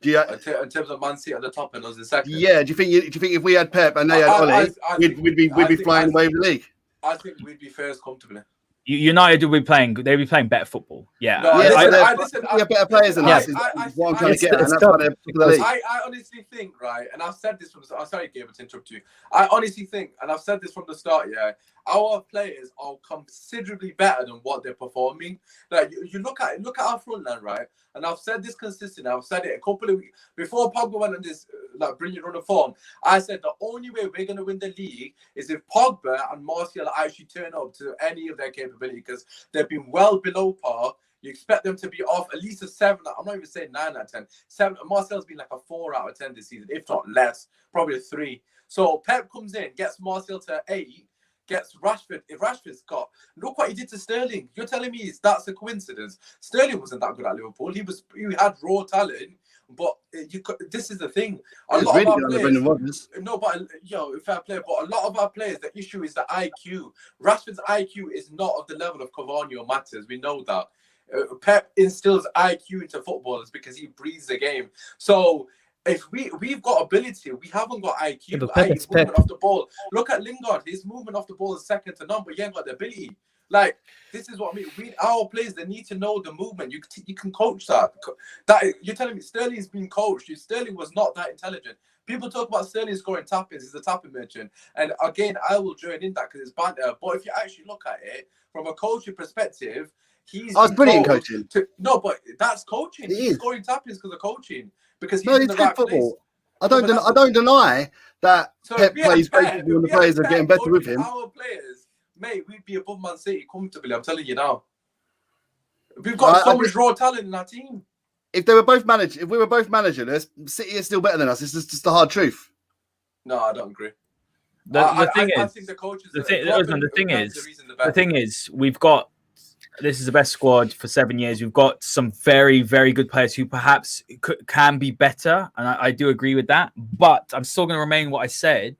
In terms of Man City at the top and us in second. Yeah. Do you think if we had Pep and they had Ollie, we'd be flying away with the league? I think we'd be first comfortably. United would be playing. They'd be playing better football. Yeah. No, we have better players than us. What I'm trying to get at. That's why they're the league. I honestly think, right, and I've said this from. I'm sorry, Gabriel, to interrupt you. I honestly think, and I've said this from the start. Yeah, our players are considerably better than what they're performing. Like you look at our front line, right, and I've said this consistently. I've said it a couple of weeks before Pogba went on this brilliant run of form. I said the only way we're going to win the league is if Pogba and Martial actually turn up to any of their capability, because they've been well below par. You expect them to be off at least a 7. I'm not even saying 9 out of 10. 7. Martial's been like a 4 out of 10 this season, if not less, probably a 3. So Pep comes in, gets Martial to 8, gets Rashford. If Rashford's got, look what he did to Sterling. You're telling me that's a coincidence? Sterling wasn't that good at Liverpool. He had raw talent, but this is the thing. A lot of our players, fair play. But a lot of our players, the issue is the IQ. Rashford's IQ is not of the level of Cavani or Matters. We know that. Pep instills IQ into footballers because he breathes the game. So if we've got ability, we haven't got IQ. Movement off the ball. Look at Lingard. His movement off the ball is second to none, but he ain't got the ability. Like, this is what I mean. Our players, they need to know the movement. You can coach that. You're telling me Sterling's been coached. Sterling was not that intelligent. People talk about Sterling scoring tap-ins. He's a tap-in merchant. And again, I will join in that because it's banter. But if you actually look at it from a coaching perspective, he's brilliant coaching. But that's coaching. He's scoring tap-ins because of coaching. Because he's in the right football. Place. I don't deny that Pep plays great when the players are getting better with him. Our players, mate, we'd be above Man City comfortably. I'm telling you now. We've got so much raw talent in our team. If we were both managerless, City is still better than us. It's just the hard truth. No, I don't agree. The thing I is, think the coaches. the thing is, we've got. This is the best squad for 7 years. We've got some very, very good players who perhaps can be better, and I do agree with that. But I'm still going to remain what I said,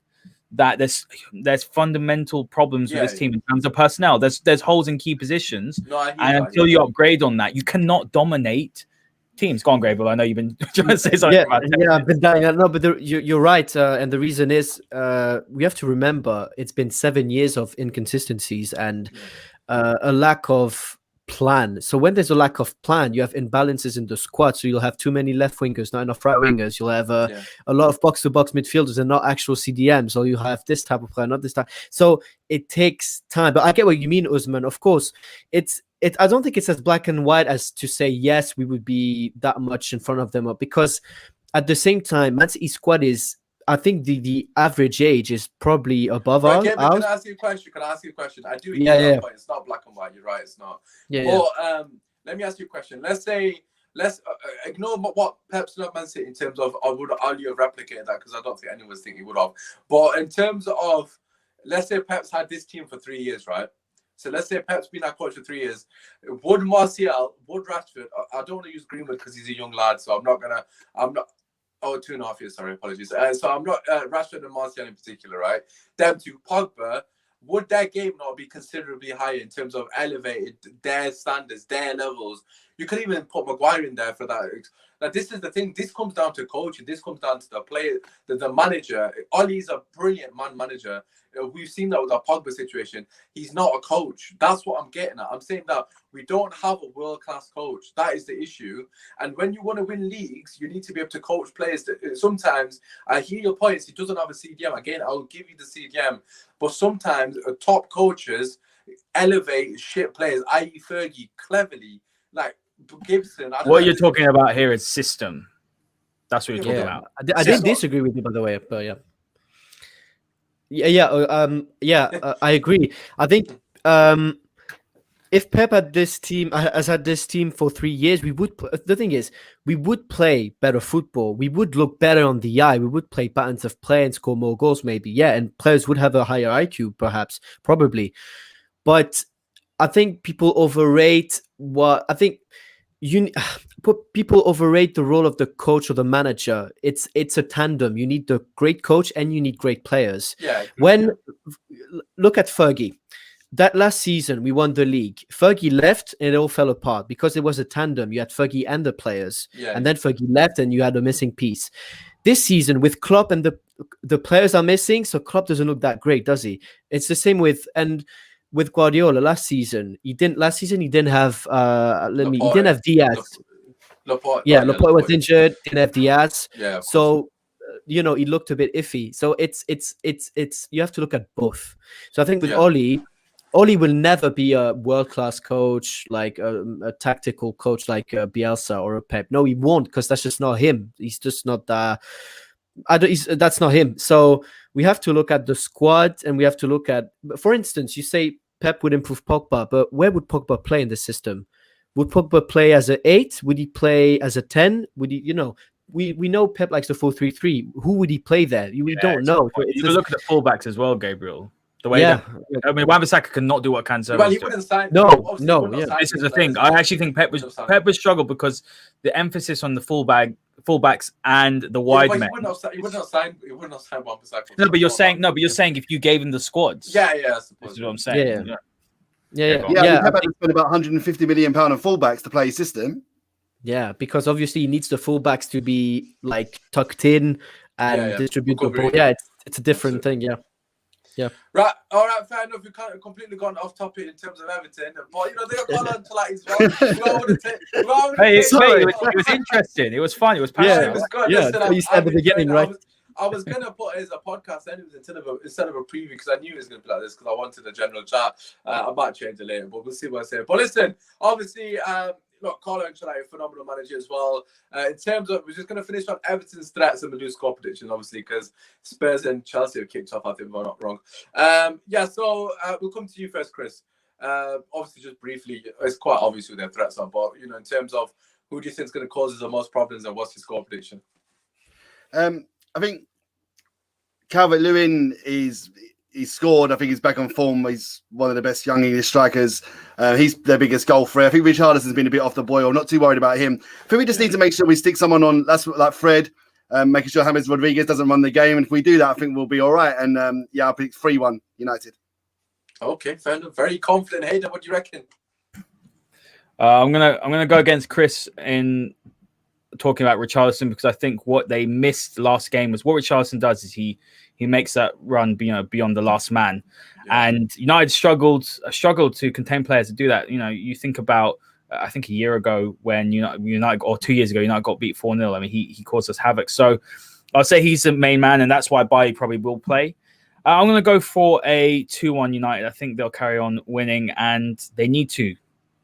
that there's fundamental problems with this team in terms of personnel. There's holes in key positions, and until you upgrade on that, you cannot dominate teams. Go on, Grable. I know you've been trying to say something about it. Yeah, I've been dying. No, but you're right, and the reason is we have to remember it's been 7 years of inconsistencies and a lack of plan. So when there's a lack of plan, you have imbalances in the squad. So you'll have too many left wingers, not enough right wingers. You'll have a lot of box-to-box midfielders and not actual CDMs. So you have this type of player, not this type. So it takes time. But I get what you mean, Usmaan. Of course, I don't think it's as black and white as to say, yes, we would be that much in front of them. Because at the same time, Man City's squad is, I think the average age is probably above ours. Can I ask you a question? I do hear that point. It's not black and white. You're right. It's not. Let me ask you a question. Let's ignore what Pep's not Man City in terms of would Ali have replicated that, because I don't think anyone's thinking he would have. But in terms of, let's say Pep's had this team for 3 years, right? So let's say Pep's been our coach for 3 years. Would Martial, would Rashford? I don't want to use Greenwood because he's a young lad, so I'm not. Oh, 2.5 years, sorry, apologies. So I'm not Rashford and Martial in particular, right? Them two, Pogba, would their game not be considerably higher in terms of elevated their standards, their levels? You could even put Maguire in there for that. Like, this is the thing. This comes down to coaching. This comes down to the player, the manager. Ollie's a brilliant manager. We've seen that with our Pogba situation. He's not a coach. That's what I'm getting at. I'm saying that we don't have a world-class coach. That is the issue. And when you want to win leagues, you need to be able to coach players. Sometimes, I hear your points. He doesn't have a CDM. Again, I'll give you the CDM. But sometimes top coaches elevate shit players, i.e. Fergie, cleverly. Like Gibson. What you're talking about here is system. That's what you're talking about. I didn't disagree with you, by the way, but I agree. I think if Pep had this team, has had this team for 3 years, we would. The thing is, we would play better football. We would look better on the eye. We would play patterns of play and score more goals, maybe. Yeah, and players would have a higher IQ, perhaps, probably. But I think people overrate what I think. People overrate the role of the coach or the manager. It's a tandem. You need the great coach and you need great players. Look at Fergie. That last season we won the league. Fergie left and it all fell apart because it was a tandem. You had Fergie and the players, and then Fergie left and you had a missing piece. This season with Klopp and the players are missing, so Klopp doesn't look that great, does he? It's the same with Guardiola last season. He didn't have he didn't have Diaz. Laporte was injured, didn't have Diaz. So he looked a bit iffy. So it's you have to look at both. So I think with Oli will never be a world-class coach, like a tactical coach like Bielsa or a Pep. No, he won't, because that's just not him. He's just not that's not him. So we have to look at the squad, and we have to look at, for instance, you say Pep would improve Pogba, but where would Pogba play in the system? Would Pogba play as an 8? Would he play as a 10? Would he, we know Pep likes the 4-3-3. Who would he play there? We don't know. You look at the fullbacks as well, Gabriel. The way Wan-Bissaka cannot do what Cancelo does. He wouldn't sign. This is the thing. I actually think Pep would struggle because the emphasis on the fullbacks and the wide men. He would not sign Wan-Bissaka. No, but you're saying if you gave him the squads. I suppose. This is what I'm saying. Pep had to spend about £150 million on fullbacks to play his system. Yeah, because obviously he needs the fullbacks to be like tucked in and distribute the ball. Yeah, it's a different thing. Yeah. Right. All right. Fair enough. We can't completely gone off topic in terms of Everton, but they got gone on to like as well. It was interesting. It was fun. It was passionate. Yeah, it was good. Yeah, listen, you said at the beginning, right? I was gonna put it as a podcast anyways instead of a preview, because I knew it was gonna be like this, because I wanted a general chat. I might change it later, but we'll see what I say. But listen, obviously, look, Carlo Ancelotti, a phenomenal manager as well. In terms of, we're just going to finish on Everton's threats and we'll do score prediction, obviously, because Spurs and Chelsea have kicked off, I think, if I'm not wrong. So we'll come to you first, Chris. Obviously, just briefly, it's quite obvious who their threats are, but you know, in terms of who do you think is going to cause us the most problems, and what's your score prediction? I think Calvert-Lewin he's scored. I think he's back on form. He's one of the best young English strikers. He's their biggest goal threat. I think Richarlison's been a bit off the boil. Not too worried about him. I think we just need to make sure we stick someone on. That's like Fred, making sure James Rodriguez doesn't run the game. And if we do that, I think we'll be all right. And I'll pick 3-1 United. Okay, fair enough. Very confident. Haider, what do you reckon? I'm gonna go against Chris in talking about Richarlison, because I think what they missed last game was what Richarlison does is he makes that run beyond the last man, and United struggled to contain players to do that. You know, you think about I think a year ago when United or 2 years ago United got beat 4-0. I mean, he caused us havoc. So I'll say he's the main man, and that's why Bailly probably will play. I'm going to go for a 2-1 United. I think they'll carry on winning, and they need to.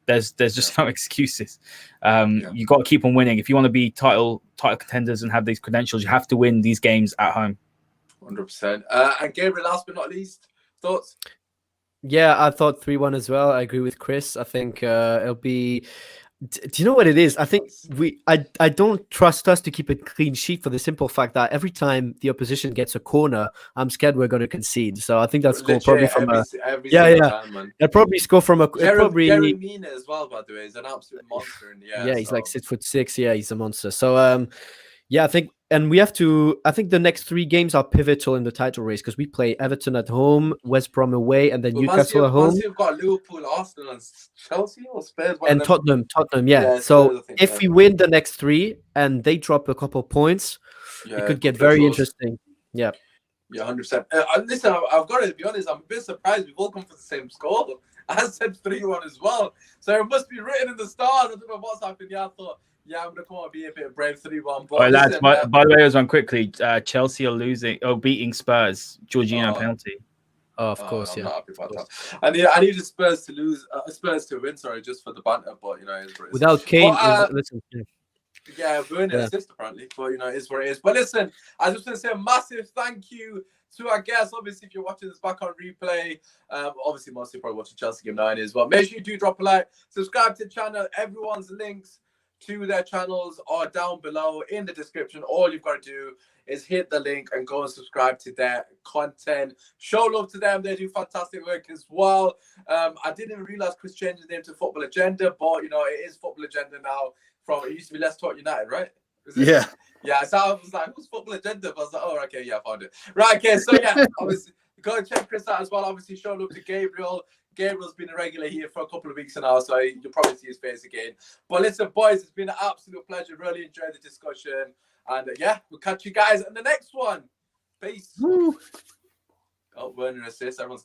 There's just no excuses. You got to keep on winning if you want to be title contenders and have these credentials. You have to win these games at home. 100%. And Gabriel, last but not least, thoughts? Yeah, I thought 3-1 as well. I agree with Chris. I think it'll be. Do you know what it is? I think I don't trust us to keep a clean sheet for the simple fact that every time the opposition gets a corner, I'm scared we're going to concede. So I think that's probably from every time, man. They'll probably score from a Jerry Mina as well, by the way, is an absolute monster in the air. Yeah, he's like 6'6". Yeah, he's a monster. So yeah, I think, and we have to. I think the next 3 games are pivotal in the title race because we play Everton at home, West Brom away, and then Newcastle at home. Once you've got Liverpool, Arsenal, and Chelsea or Spurs, and Tottenham. Yeah. So if we win the next 3 and they drop a couple points, it could get very interesting. Yeah. Yeah, 100%. Listen, I've got to be honest. I'm a bit surprised we've all come for the same score. I said 3-1 as well, so it must be written in the stars. I don't know what's happened. Yeah, I thought. Yeah, I'm gonna come and be a bit brave 3-1. But right, lads, by the way, as one quickly, Chelsea are beating Spurs. Jorginho penalty. Oh, of course, I'm not happy about that. I needed Spurs to lose, Spurs to win. Sorry, just for the banter, but it's without Kane, listen. Yeah, we're in assist apparently, but it is what it is. But listen, I just want to say a massive thank you to our guests. Obviously, if you're watching this back on replay, obviously mostly probably watching Chelsea Game 9 as well. Make sure you do drop a like, subscribe to the channel. Everyone's links to their channels are down below in the description. All you've got to do is hit the link and go and subscribe to their content. Show love to them. They do fantastic work as well. I didn't even realize Chris changed his name to Football Agenda, but it is Football Agenda now. It used to be Let's Talk United, right? Yeah. Yeah, so I was like, who's Football Agenda? But I was like, oh, okay, yeah, I found it. Right, okay, so yeah, obviously, go and check Chris out as well. Obviously, show love to Gabriel. Gabriel's been a regular here for a couple of weeks now, so you'll probably see his face again. But listen, boys, it's been an absolute pleasure. Really enjoyed the discussion. And we'll catch you guys in the next one. Peace. Woo. Oh, Werner assists. Everyone's